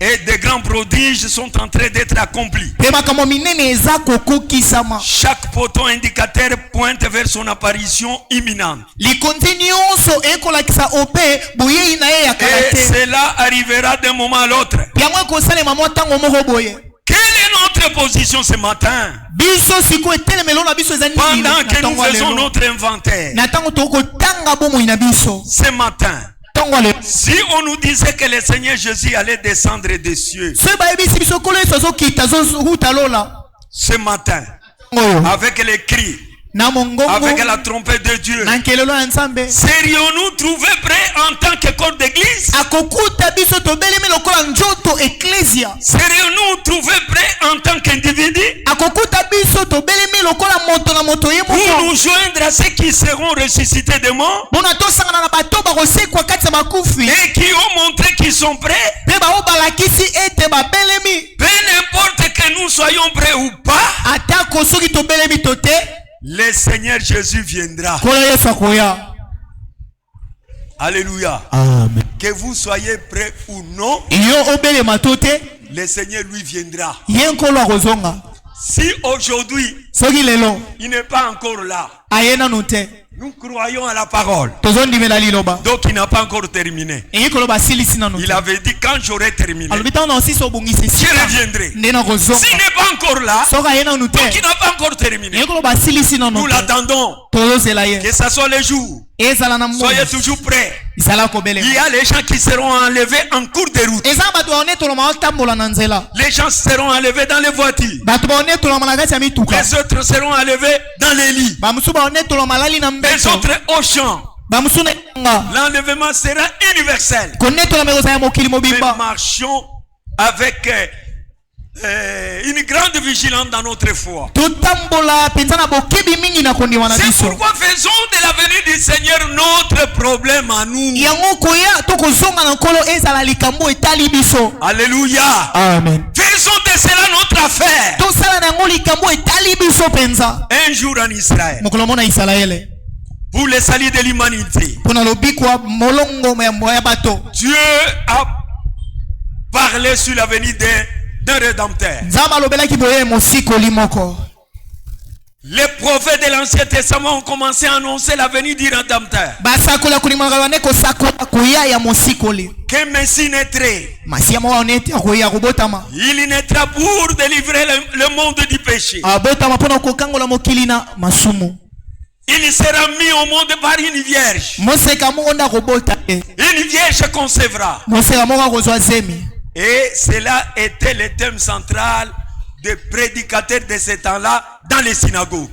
A: Et des grands prodiges sont en train d'être accomplis.
C: Pe makambo minene eza kokokisama.
A: Chaque poteau indicateur pointe vers son apparition imminente.
C: Likonzi nyonso ekolakisa ope boye na ye ya
A: Et
C: kalate.
A: cela arrivera d'un moment à l'autre.
C: Yango ekosalema mwa ntango moko boye.
A: Quelle est notre position ce matin?
C: Biso siko etelemelo na biso eza nini
A: Pendant
C: na
A: que nous
C: ntango ya
A: faisons
C: lelo.
A: notre inventaire.
C: Na ntango tokotanga bomoi na biso.
A: Ce matin,
C: Ntango ya lelo.
A: si on nous disait que le Seigneur Jésus allait descendre des cieux,
C: Se bayebisi biso kolo yesu azokita azohuta lola.
A: ce matin,
C: Oyo.
A: avec les cris,
C: Na mongongo.
A: avec la trompette de Dieu,
C: Na nkelelo ya nzambe.
A: serions-nous trouvés prêts en tant que corps d'église?
C: Akokuta biso tobelemi lokola njoto eklesia.
A: Serions-nous trouvés prêts en tant qu'individu?
C: Akokuta biso
A: nous joindre à ceux qui seront ressuscités de mort et qui ont montré qu'ils sont prêts. Peu importe que nous soyons prêts ou pas, le Seigneur Jésus viendra. Alléluia.
C: Amen.
A: Que vous soyez prêts ou non, le Seigneur lui viendra. Si aujourd'hui il n'est pas encore là, nous croyons à la parole. Donc il n'a pas encore terminé. Il avait dit quand j'aurai terminé, je reviendrai. S'il n'est pas encore là, donc il n'a pas encore terminé. Nous l'attendons. Que ce soit le jour. Soyez toujours prêts. Il y a les gens qui seront enlevés en cours de route. Les gens seront enlevés dans les voitures. Les autres seront enlevés dans les lits. Les autres au champ. L'enlèvement sera universel. Mais marchons avec une grande vigilance dans notre foi. C'est pourquoi faisons de la venue du Seigneur notre problème à nous. Alléluia.
C: Amen.
A: Faisons de cela notre affaire. Un jour en Israël, pour le salut de l'humanité, Dieu a parlé sur la venue d'un rédempteur. Les prophètes de l'Ancien Testament ont commencé à annoncer la venue du rédempteur. Que Messie naîtrait. Il naîtra pour délivrer le monde du péché. Il sera mis au monde par une vierge. Une vierge concevra. Et cela était le thème central des prédicateurs de ce temps-là dans les synagogues.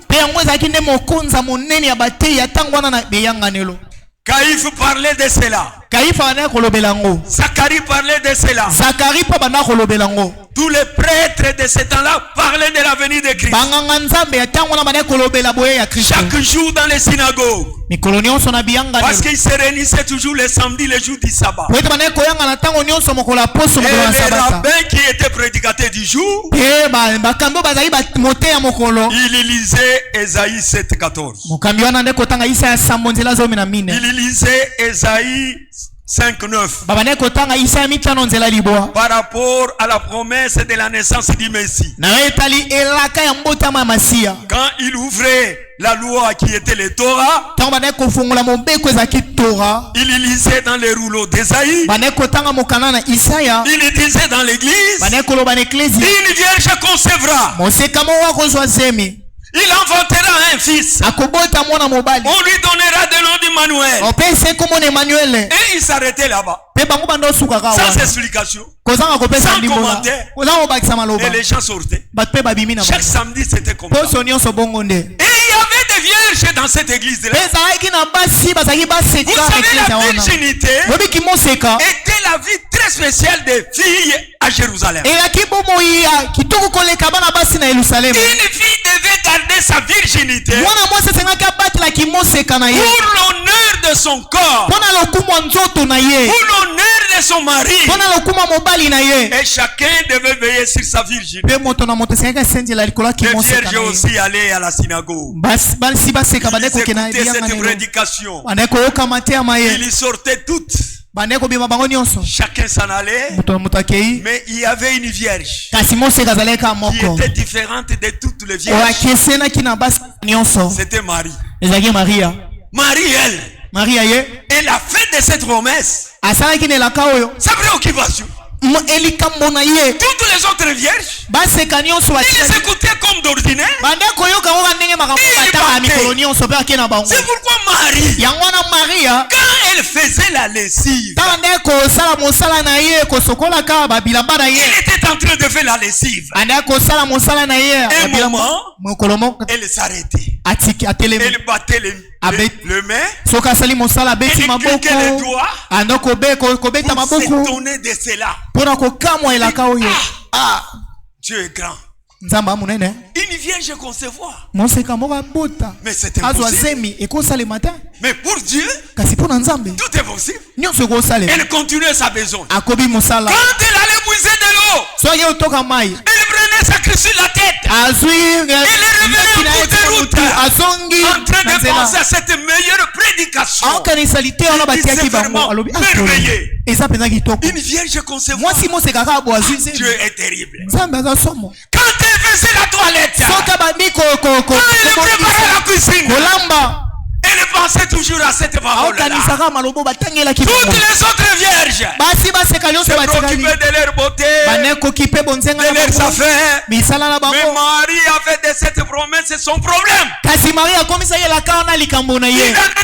A: Caïphe parlait de cela. Zacharie parlait de cela. Tous les prêtres de ce temps-là parlaient de la venue de Christ. Chaque jour dans les synagogues. Parce qu'ils se réunissaient toujours le samedi, le jour du sabbat. Et les rabbins qui étaient prédicateurs du jour, ils lisaient Ésaïe 7:14. Il lisait Ésaïe 5:9 par rapport à la promesse de la naissance du Messie. Quand il ouvrait la loi qui était le Torah, il lisait dans les rouleaux d'Ésaïe, il disait dans l'église, une vierge concevra. Il inventera un fils. On lui donnera le nom d'Emmanuel. Et il s'arrêtait là-bas. Sans explication. Sans commentaire. Et les gens sortaient. Chaque samedi c'était comme ça. Et il y avait des vierges dans cette église-là. Vous savez, la virginité était la vie très spéciale des filles à Jérusalem. Une fille devait garder sa virginité pour l'honneur de son corps, pour l'honneur de son mari. Et chacun devait veiller sur sa virginité. Les vierges aussi allaient à la synagogue. Ils écoutaient cette prédication. Ils sortaient toutes. Chacun s'en allait, mais il y avait une vierge qui était différente de toutes les vierges. C'était Marie. Marie, elle a fait de cette promesse sa préoccupation. Toutes les autres vierges, ils écoutaient comme d'ordinaire. C'est pourquoi Marie, quand elle faisait la lessive, elle était en train de faire la lessive. Un moment, elle s'arrêtait. Elle battait le main. Elle cliquait les doigts pour s'étonner de cela. Ah, Dieu est grand. Une vierge concevoir. Mais c'était possible. Mais pour Dieu, tout est possible. Elle continuait sa besoin. Quand elle allait puiser de l'eau, elle prenait sa cruche sur la tête. Elle revenait en cours de route, en train de penser à cette meilleure prédication. Merveilleux. Une vierge concevoir. Dieu est terrible. Quand elle faisait la toilette, quand elle préparait la cuisine, elle pensait toujours à cette parole-là. Toutes les autres vierges se préoccupaient de leur beauté, de leurs affaires. Mais Marie a fait de cette promesse son problème. Il en est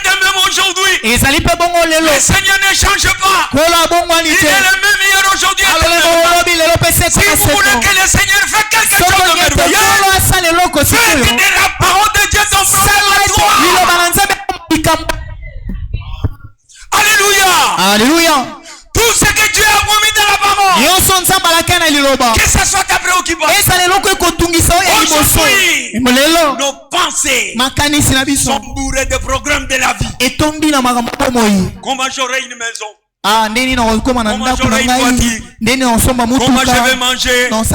A: de même aujourd'hui. Le Seigneur ne change pas. Il est le même hier, aujourd'hui et demain. Si vous voulez que le Seigneur fasse quelque chose de merveilleux, faites de la parole de Dieu ton problème à toi. Alléluia.
C: Alléluia.
A: Tout ce que Dieu a promis dans la parole, que ce soit ta préoccupation. Aujourd'hui, nos pensées sont bourrées de programmes de la vie. Comment j'aurai une maison? Comment j'aurai une voiture? Comment je vais manger? Toutes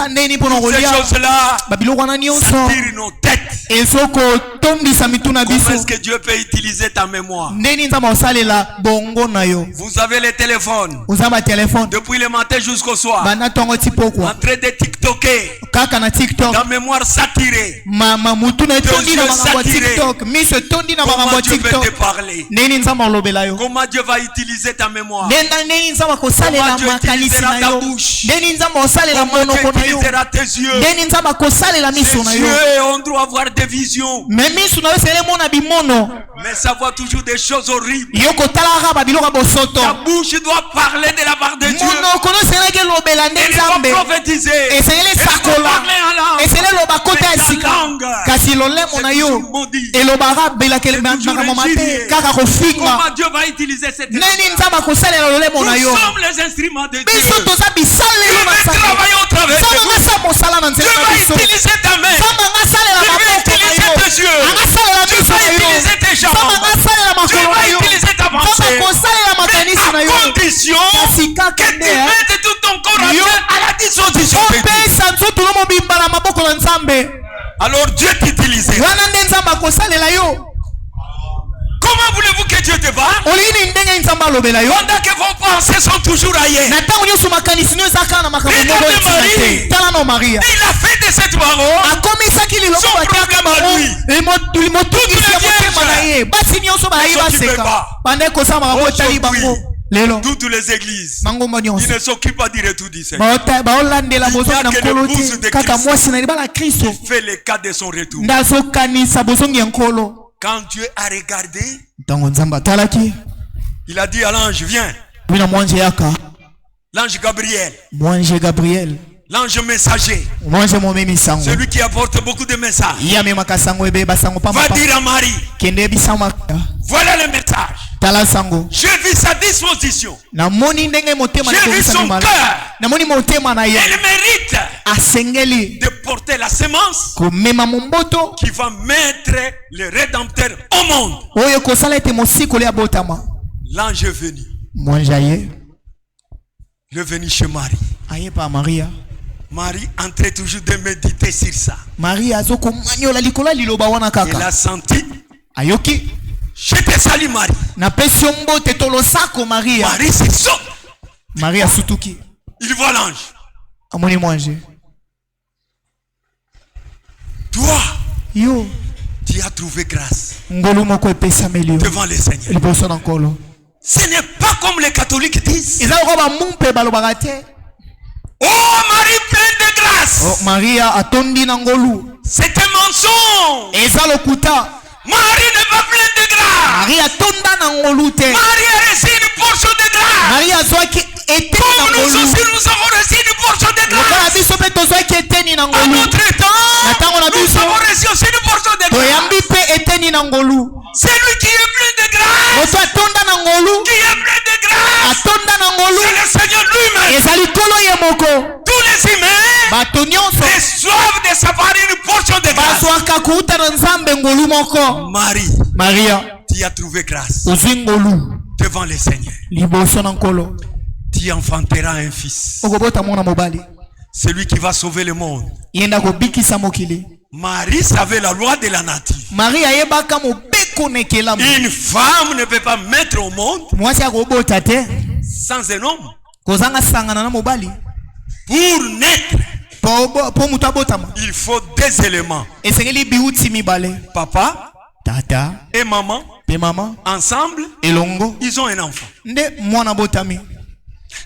A: ces choses-là s'attirent nos têtes. Comment est-ce que Dieu peut utiliser ta mémoire? Vous avez le téléphone depuis le matin jusqu'au soir, en train de tiktoker, ta mémoire saturée, tes yeux saturés. Comment Dieu peut te parler? Comment Dieu va utiliser ta mémoire? Comment Dieu utilisera ta bouche? Comment Dieu utilisera tes yeux? Tes yeux ont droit à avoir des visions, mais ça voit toujours des choses horribles. Ta bouche doit parler de la part de Dieu. Elle doit prophétiser. Elle doit parler en langue. Comment Dieu va utiliser cette langue? Nous sommes les instruments de Dieu. Dieu va travailler au travers de vous. Dieu va utiliser ta main. Dieu va utiliser tes yeux. Dieu va utiliser tes jambes. Dieu va utiliser ta pensée. Mais à condition que tu mettes tout ton corps à la disposition de Dieu. Alors Dieu t'utilise. Comment voulez-vous que Dieu te parle? Pendant que vos pensées sont toujours ailleurs. Regardez Marie. Il a fait de cette parole son problème à lui. Toutes les églises, ils ne s'occupent pas du retour du Seigneur. Il fait le cas de son retour. Quand Dieu a regardé, il a dit à l'ange, viens. L'ange Gabriel. L'ange messager. Celui qui apporte beaucoup de messages. Va dire à Marie, voilà le message. J'ai vu sa disposition. J'ai vu son cœur. Elle mérite de porter la semence qui va mettre le Rédempteur au monde. L'ange est venu. Il est venu chez Marie. Marie entrait toujours de méditer sur ça. Elle a senti. Je te salue Marie. Marie se saute. Il voit l'ange. Toi, tu as trouvé grâce devant le Seigneur. Ce n'est pas comme les catholiques disent. Oh Marie pleine de grâce. C'est un mensonge. Marie n'est pas pleine de grâce. Marie a reçu une portion de grâce. Comme nous aussi nous avons reçu une portion de grâce. À notre temps, nous avons reçu aussi une portion de grâce. Celui qui est plein de grâce, qui est plein de grâce, c'est le Seigneur lui-même. Tous les humains reçoivent de de sa part une portion de grâce. Maria, tu as trouvé grâce devant le Seigneur. Tu enfanteras un fils. Celui qui va sauver le monde. Marie savait la loi de la nature. Une femme ne peut pas mettre au monde sans un homme. Pour naître, il faut deux éléments. Papa et maman, ensemble, ils ont un enfant.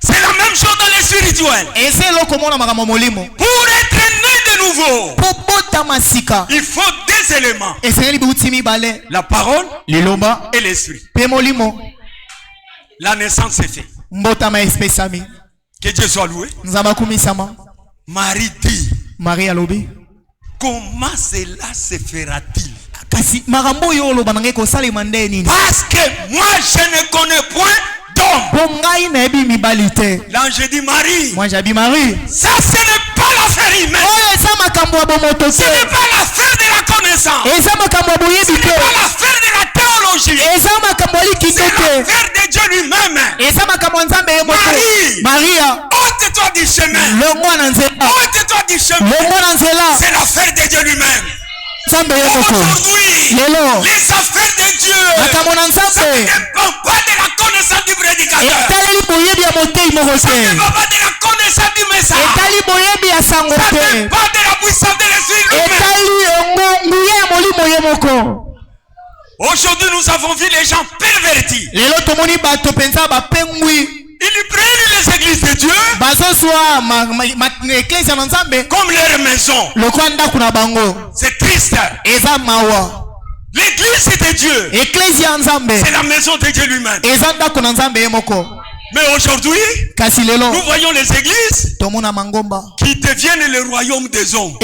A: C'est la même chose dans les spirituels. Pour être né de nouveau, il faut deux éléments. La parole et l'esprit. La naissance est faite. Que Dieu soit loué. Marie dit, comment cela se fera-t-il? Parce que moi je ne connais point d'homme. L'ange dit, Marie, ça ce n'est pas l'affaire humaine. Ce n'est pas l'affaire de la connaissance. Ce n'est pas l'affaire de la théologie. C'est l'affaire de Dieu lui-même. Marie, ôte-toi du chemin. Ôte-toi du chemin. C'est l'affaire de Dieu lui-même. Aujourd'hui, les affaires de Dieu, ça ne dépend pas de la connaissance du prédicateur. Ça ne dépend pas de la connaissance du message. Ça ne dépend pas de la puissance de l'esprit lui-même. Aujourd'hui, nous avons vu les gens pervertis. Ils prennent les églises de Dieu comme leur maison. C'est triste. L'église de Dieu, c'est la maison de Dieu lui-même. Mais aujourd'hui, nous voyons les églises qui deviennent le royaume des hommes.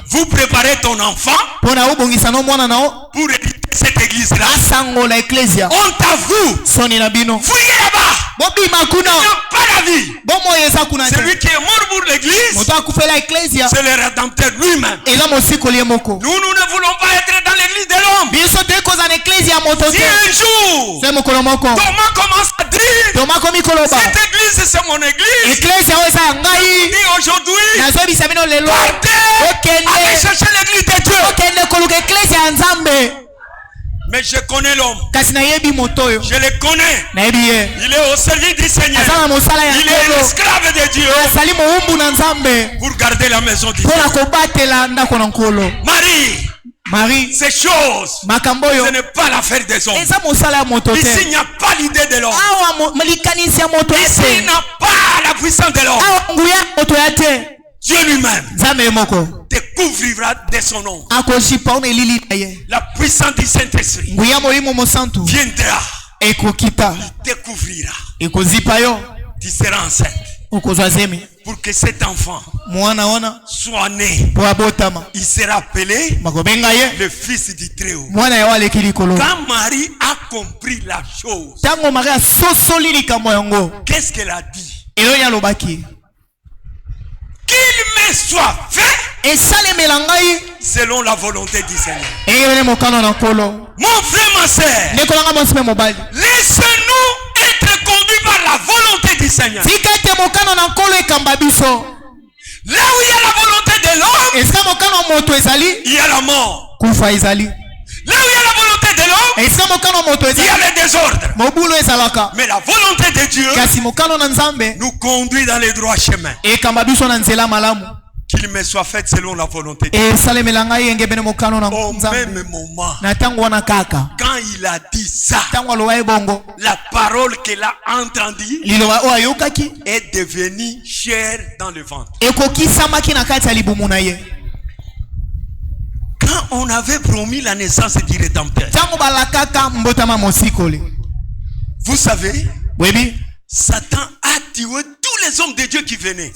A: Vous préparez ton enfant pour hériter cette église-là. Honte à vous. Fouillez là-bas. Il n'y a pas la vie. Celui qui est mort pour l'église, c'est le Rédempteur lui-même. Nous ne voulons pas être dans l'église de l'homme. Si un jour, Thomas commence à dire, cette église c'est mon église, dit aujourd'hui, partez, allez chercher l'église de Dieu. Mais je connais l'homme. Je le connais. Il est au service du Seigneur. Il est l'esclave de Dieu pour garder la maison de Dieu. Marie, ces choses, ce n'est pas l'affaire des hommes. Ici, il n'y a pas l'idée de l'homme. Ici, il n'y a pas la puissance de l'homme. Dieu lui-même te couvrira de son nom. La puissance du Saint-Esprit viendra. Il te couvrira. Tu seras enceinte. Pour que cet enfant soit né, il sera appelé le fils du Très-Haut. Quand Marie a compris la chose, qu'est-ce qu'elle a dit? Qu'il me soit fait selon la volonté du Seigneur. Mon frère, ma soeur, laissez-nous être conduits par la volonté du Seigneur. Là où il y a la volonté de l'homme, il y a la mort. Là où il y a la volonté de l'homme, il y a le désordre. Mais la volonté de Dieu nous conduit dans les droits chemins. Qu'il me soit fait selon la volonté de Dieu. Au même moment, quand il a dit ça, la parole qu'elle a entendue est devenue chair dans le ventre. Quand on avait promis la naissance du Rédempteur, vous savez, Satan a tué tous les hommes de Dieu qui venaient.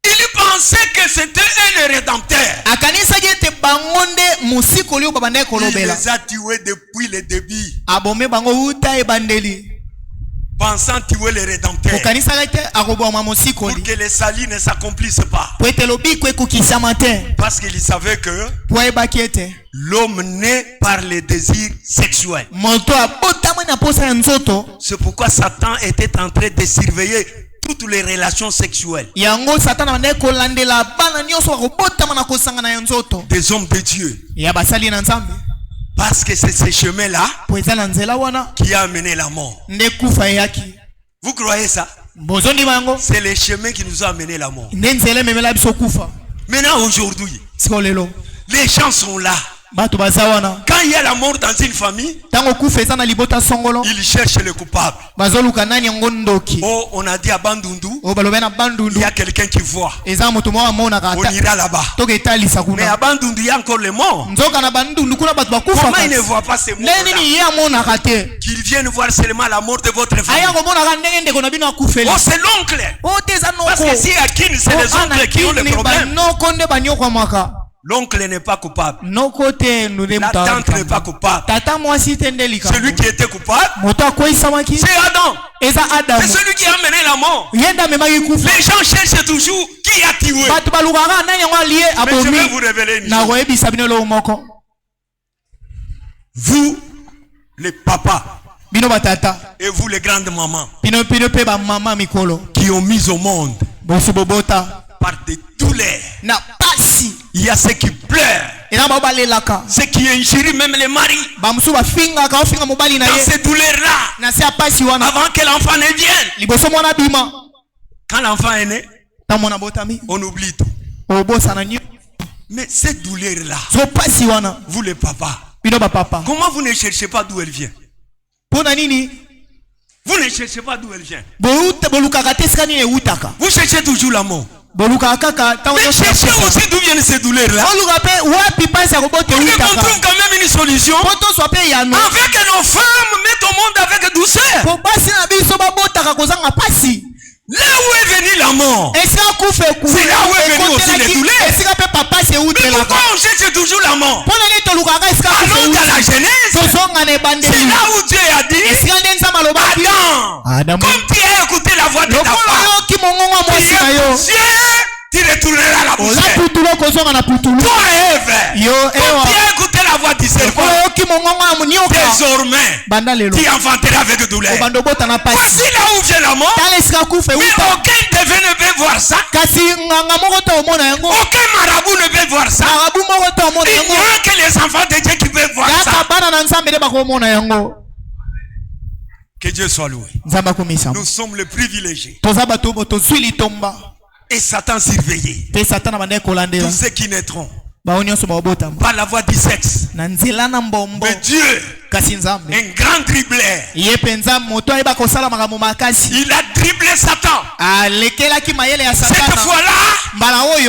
A: Il pensait que c'était un Rédempteur. Il les a tués depuis le début. pensant tuer le Rédempteur, pour que les salis ne s'accomplissent pas. Parce qu'il savait que l'homme naît par les désirs sexuels. C'est pourquoi Satan était en train de surveiller toutes les relations sexuelles des hommes de Dieu. Parce que c'est ce chemin-là qui a amené la mort. Vous croyez ça? C'est le chemin qui nous a amené la mort. Maintenant, aujourd'hui, les gens sont là. Quand il y a la mort dans une famille, ils cherchent le coupable. Oh, on a dit à Bandundu, il y a quelqu'un qui voit. On ira là-bas. Mais à Bandundu, il y a encore les morts. Comment ils ne voient pas ces morts-là? Qu'ils viennent voir seulement la mort de votre famille. Oh, c'est l'oncle. Parce que si à qui c'est les oncles qui ont le problème. L'oncle n'est pas coupable. La tante n'est pas coupable. Celui qui était coupable, c'est Adam. C'est celui qui a mené la mort. Les gens cherchent toujours qui a tué. Mais je vais vous révéler une chose. Vous, les papas, et vous, les grandes mamans, qui ont mis au monde par des douleurs. Il y a ceux qui pleurent, ceux qui injurient même les maris. Dans ces douleurs-là, avant que l'enfant ne vienne, quand l'enfant est né, on oublie tout. Mais cette douleur-là, vous les papas, comment vous ne cherchez pas d'où elle vient? Vous ne cherchez pas d'où elle vient. Vous cherchez toujours la mort. Mais cherchez aussi d'où viennent ces douleurs-là. On trouve quand même une solution. Avec nos femmes, mettent au monde avec douceur. Là où est venue la mort, c'est là où est venue aussi les douleurs. Mais pourquoi on cherche toujours la mort? Allons dans la Genèse. C'est là où Dieu a dit, Adam, comme tu as écouté la voix de ta femme, tu retourneras la poussière. Toi, Ève, comme tu as écouté la voix du serpent, désormais, tu enfanteras avec douleur. Voici là où vient la mort. Mais aucun devin ne peut voir ça. Aucun marabout ne peut voir ça. Il n'y a que les enfants de Dieu qui peuvent voir ça. Que Dieu soit loué. Nous sommes les privilégiés. Et Satan surveillé. Tous ceux qui naîtront par la voie du sexe. Mais Dieu, un grand dribbleur, il a dribblé Satan. Cette fois-là,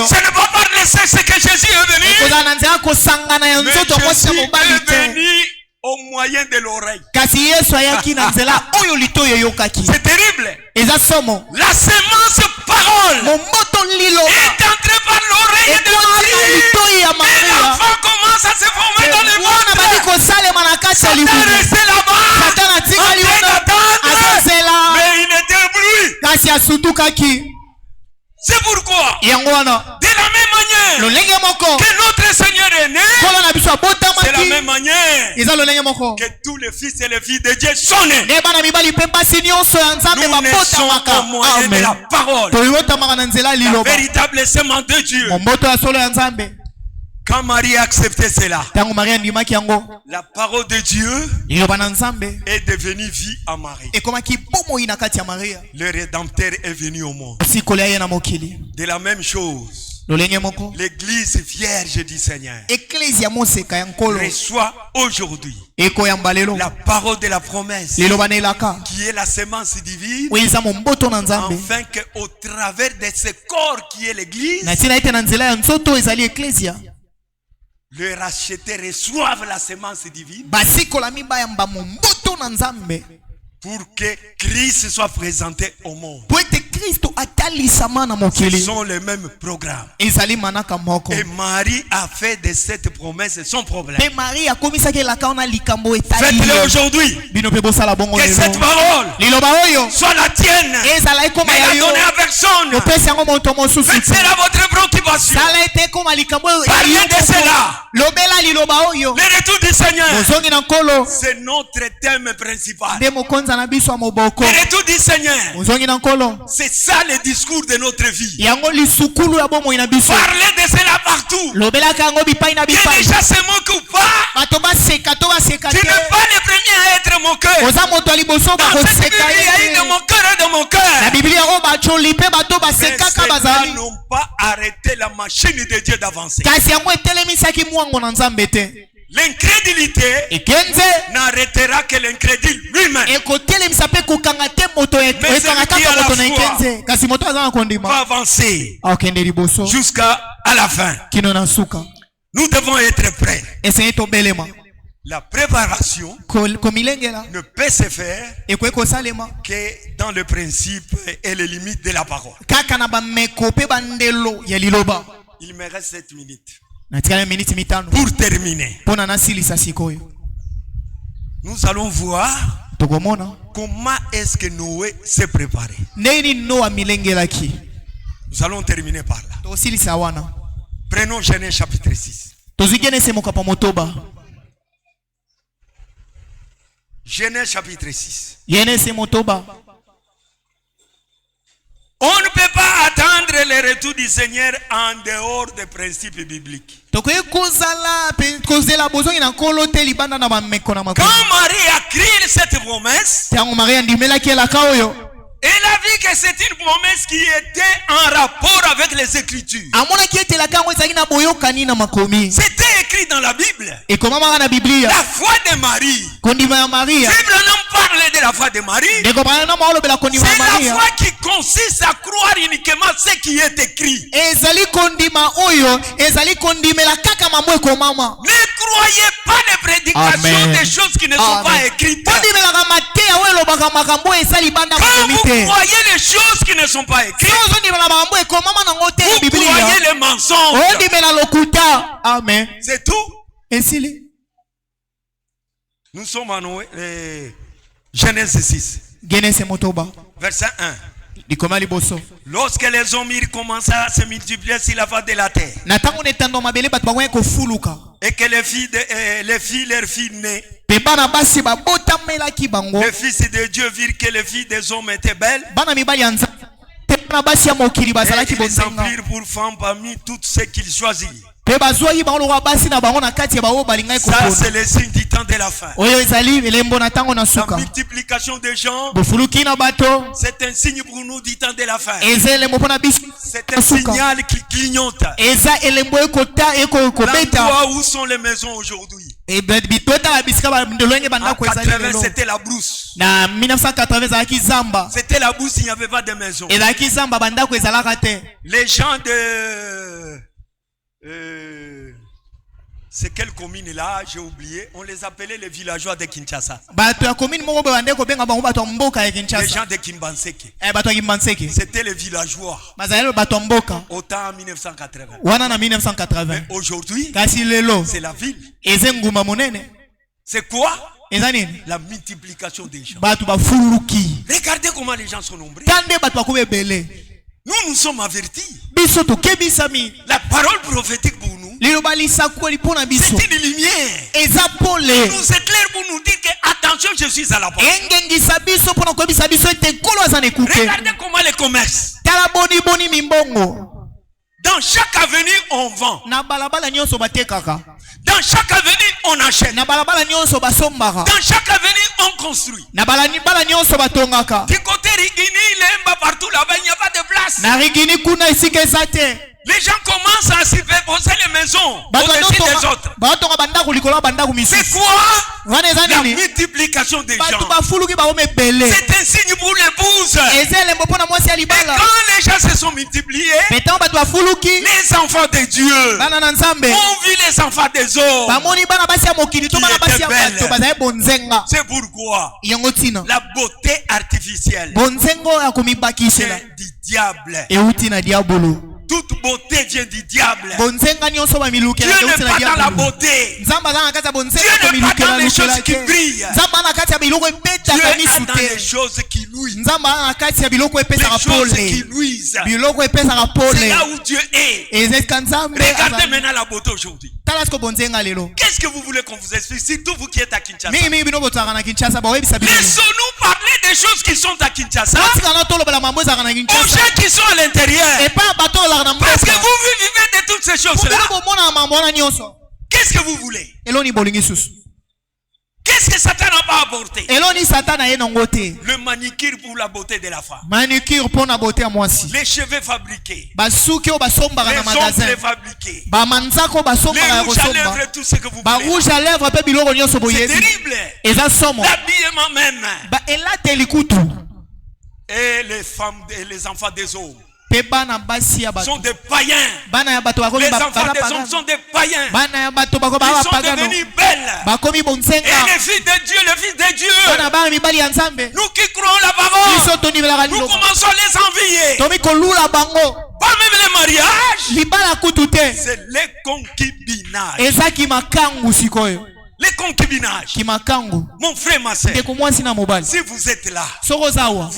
A: ce n'est pas par le sexe que Jésus est venu, mais Jésus est venu au moyen de l'oreille. C'est terrible. La semence parole est entrée par l'oreille de Marie. Et l'enfant commence à se former dans le ventre. Satan est resté là-bas en train d'attendre. Mais il était bruit. C'est pourquoi, de la même manière que notre Seigneur est né, c'est la même manière que tous les fils et les filles de Dieu sont nés. Nous naissons au moyen de la parole, la véritable sémence de Dieu. Quand Marie a accepté cela, la parole de Dieu est devenue vie à Marie. Le Rédempteur est venu au monde. De la même chose, l'église vierge du Seigneur reçoit aujourd'hui la parole de la promesse qui est la sémence divine, afin qu'au travers de ce corps qui est l'église, les rachetés reçoivent la sémence divine pour que Christ soit présenté au monde. Ce sont les mêmes programmes. Et Marie a fait de cette promesse son problème. Faites-le aujourd'hui. Que cette parole soit la tienne. Mais la donnée à personne. Faites-la votre préoccupation. Parlez de cela. Le retour du Seigneur. C'est notre thème principal. Le retour du Seigneur. C'est ça le discours de notre vie. Parlez de cela partout. Que les gens se moquent ou pas. Tu n'es pas le premier à être moqueur. Dans cette Bible, il y a une moqueur de mon cœur. Mais ceux-là n'ont pas arrêté la machine de Dieu d'avancer. L'incrédulité n'arrêtera que l'incrédule lui-même. Mais celui qui a la foi va avancer jusqu'à la fin. Nous devons être prêts. La préparation ne peut se faire que dans le principe et les limites de la parole. Il me reste 7 minutes. Pour terminer, nous allons voir comment est-ce que Noé s'est préparé. Nous allons terminer par là. Prenons Genèse chapitre 6. Genèse chapitre 6. On ne peut pas attendre le retour du Seigneur en dehors des principes bibliques. Quand Marie a créé cette promesse, elle a vu que c'est une promesse qui était en rapport avec les Écritures. C'était écrit dans la Bible. La foi de Marie. Bible non parle de la foi de Marie. C'est la foi qui consiste à croire uniquement ce qui est écrit. Ne croyez pas les prédications des choses qui ne sont pas écrites. Quand vous croyez les choses qui ne sont pas écrites, vous croyez les mensonges.
C: Amen.
A: C'est tout. Nous sommes en Genèse 6. Verset 1. Lorsque les hommes commençaient à se multiplier sur la face de la terre, et que les filles leurs filles nées, les fils de Dieu virent que les filles des hommes étaient belles, et ils s'enfirent pour femmes parmi toutes ceux qu'ils choisirent. Ça, c'est le signe du temps de la fin. La multiplication des gens, c'est un signe pour nous du temps de la fin. C'est un signal qui clignote. L'endroit où sont les maisons aujourd'hui? En 80, c'était la brousse. C'était la brousse, il n'y avait pas de maison. Les gens de... c'est quelle commune là? J'ai oublié. On les appelait les villageois de Kinshasa. Les gens de Kimbanseke. C'était les villageois. Autant en 1980. Mais aujourd'hui, c'est la ville. C'est quoi? La multiplication des gens. Regardez comment les gens sont nombreux. Nous sommes avertis. La parole prophétique pour nous, c'est une lumière. Il nous éclaire pour nous dire que attention, je suis à la porte. Regardez comment les commerces. Dans chaque avenue, on vend. Dans chaque avenue, on achète. Dans chaque avenue, on construit. Du côté Rigini, Lemba, partout là-bas, il n'y a pas de place. Les gens commencent à superposer les maisons au-dessus des autres. C'est quoi? La multiplication des gens. C'est un signe pour l'épouse. Et quand les gens se sont multipliés,
C: Maintenant bato afuluki.
A: les enfants de Dieu
C: Bana na Nzambe.
A: ont vu les enfants des hommes.
C: Bamoni bana basi ya mokili to bana basi ya bato bazaye bonzenga.
A: C'est pourquoi
C: Yango tina.
A: la beauté artificielle
C: Bonzengo ya komibakisela.
A: vient du diable.
C: Euti na diabolo.
A: Toute beauté vient du diable.
C: Bonzenga nyonso ba miluke
A: Dieu
C: na
A: n'est
C: euti na
A: pas dans la
C: diabolo.
A: beauté.
C: Nzamba na kati ya bonzenga
A: Dieu n'est pas
C: komiluke
A: dans
C: na
A: les
C: lukela
A: choses qui
C: ke.
A: brillent.
C: Nzamba na kati ya biloko epeta
A: Dieu
C: kami
A: est dans les
C: sute.
A: choses qui louent.
C: Nzamba na kati ya biloko
A: Les
C: epesa
A: choses qui
C: pole.
A: luisent.
C: Biloko epesa
A: C'est
C: pole.
A: là où Dieu est.
C: Ezeka Nzambe.
A: Regardez maintenant la beauté aujourd'hui.
C: Tala sko bonzenga lelo.
A: Qu'est-ce que vous voulez qu'on vous explique? Surtout vous qui êtes à Kinshasa.
C: Mingi bino botaka na Kinshasa ba webisa bino.
A: Laissons-nous parler des choses qui sont à Kinshasa.
C: Tika na tolo bala mambo za na
A: Aux
C: Kinshasa.
A: gens qui sont à l'intérieur.
C: Et pas bato la na
A: Parce que
C: mboka.
A: vous vivez de toutes ces choses-là.
C: Bino bomona mambo na nyonso.
A: Qu'est-ce que vous voulez?
C: Eloni bolingi susu.
A: Qu'est-ce que Satan n'a pas apporté?
C: Eloni satana ye nongote.
A: Le manicure pour la beauté de la femme.
C: Manicure pour na beauté ya mwasi.
A: Les cheveux fabriqués.
C: Basuki o basomba
A: Les
C: na magasin.
A: ongles fabriqués.
C: Ba manzako basomba
A: Les
C: ya
A: rouges à
C: kosomba.
A: lèvres, tout ce que vous
C: Ba
A: voulez.
C: rouge à lèvres pe biloko nyonso
A: C'est
C: boyebi.
A: terrible.
C: Eza somo.
A: L'habillement même.
C: Ba elate likutu.
A: Et les femmes et les enfants des hommes
C: Pe bana basi ya bato.
A: sont des païens.
C: Bana ya bato bakomi
A: Les
C: ba
A: enfants des hommes
C: pagano.
A: sont des païens.
C: Bana ya bato bakomi ba
A: Ils sont
C: pagano.
A: devenus belles.
C: Bakomi
A: Et
C: bonzenga.
A: les filles de Dieu, les fils de Dieu,
C: Bana ba mibali ya Nzambe.
A: nous qui croyons la parole,
C: Biso tonivelaka
A: nous
C: liloba.
A: commençons à les envier.
C: Tomi kolula bango.
A: Pas même les mariages,
C: Libala kutu te.
A: c'est les concubinages.
C: Eza kimakangu sikoyo.
A: Les concubinages.
C: Kimakangu.
A: Mon frère, ma soeur,
C: Ndeko mwasi na mobali.
A: si vous êtes là,
C: Soko zawa.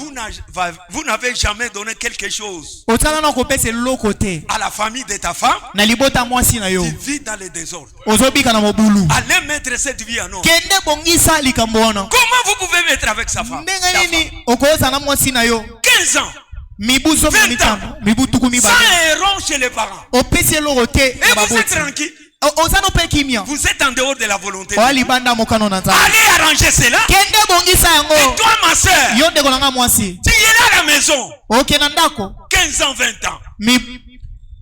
A: vous n'avez jamais donné quelque chose
C: Otala na kopesa eloko te.
A: à la famille de ta femme,
C: Na libota mwasi na yo.
A: tu vis dans le désordre.
C: Ozobika na mobulu.
A: Allez mettre cette vie en ordre.
C: Kende bongisa likambo wana.
A: Comment vous pouvez mettre avec sa femme?
C: Ndenge
A: Ta femme.
C: nini okoza na mwasi na yo.
A: 15 ans,
C: Mibu somi
A: 20
C: mitano. Mibu tuku
A: 100
C: mibale.
A: errants chez les parents.
C: Opesi eloko te.
A: Et
C: na
A: vous êtes
C: baboti.
A: tranquille.
C: Ozano pe kimia.
A: Vous êtes en dehors de la volonté.
C: Oya libanda mokano na Nzambe.
A: Allez arranger cela.
C: Kende bongisa
A: Et
C: yango.
A: toi, ma soeur,
C: Yo ndeko nanga mwasi.
A: tu es là à la maison.
C: Oke na ndako.
A: 15 ans, 20 ans.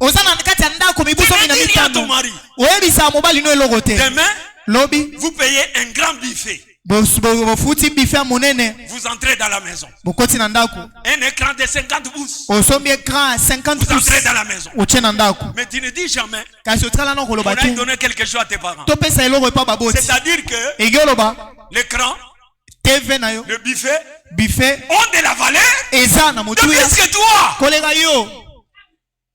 C: Ozana kati ya ndako mibu
A: Tu
C: somi na
A: ne dis rien à ton
C: mitano.
A: mari.
C: Oyebisa mobali no eloko te.
A: Demain,
C: Lobi.
A: vous payez un grand buffet.
C: Bofuti bife ya monene.
A: Vous entrez dans la maison.
C: Bokoti na ndako.
A: Un écran de 50 pouces.
C: Osombi écran 50
A: Vous
C: pouces.
A: entrez dans la maison.
C: Otie na ndako.
A: Mais tu ne dis jamais,
C: Kasi otala na
A: on
C: koloba
A: a
C: te.
A: donné quelque chose à tes parents.
C: Topesa eloko epa baboti.
A: C'est-à-dire que
C: Ege oloba.
A: l'écran,
C: TV na yo.
A: le buffet,
C: Buffet.
A: ont de la valeur
C: Eza na
A: de
C: motuya.
A: plus que toi.
C: Kolega yo.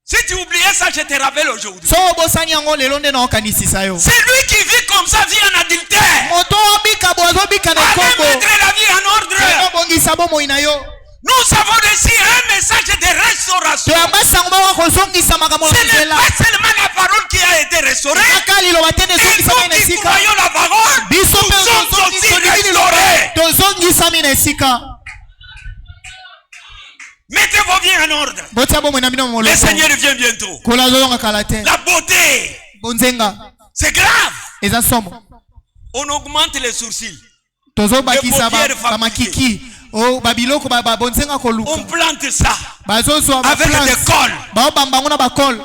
A: Si tu oubliais ça, je te rappelle aujourd'hui.
C: So bosani yango lelo nde na okanisisa yo.
A: C'est lui qui vit comme ça, vit en adultère.
C: Moto obika bozobika na
A: Allez
C: kombo.
A: mettre la vie en ordre.
C: Bongisa bomoi na yo.
A: Nous avons reçu un message de restauration.
C: Toyamba sango ba kozongisa makambo na
A: Ce n'est
C: nzela.
A: pas seulement la parole qui a été restaurée.
C: Kaka liloba te
A: Et
C: nezongisa
A: nous
C: mina
A: qui
C: esika.
A: croyons la parole, nous
C: Biso pe
A: sommes aussi restaurés.
C: tozongisa mina esika.
A: Mettez vos vies en ordre.
C: Botia bomoi na bino
A: Le
C: moloko.
A: Seigneur vient bientôt.
C: Kola zonga kala te.
A: La beauté,
C: Bonzenga.
A: c'est grave.
C: Eza somo.
A: On augmente les sourcils.
C: Tozobakisa ba makiki. Oh babiloko ba bonzenga
A: On
C: koluka.
A: plante ça
C: Bazozwa ba
A: avec
C: plants.
A: des cols.
C: Ba bambango na ba kol.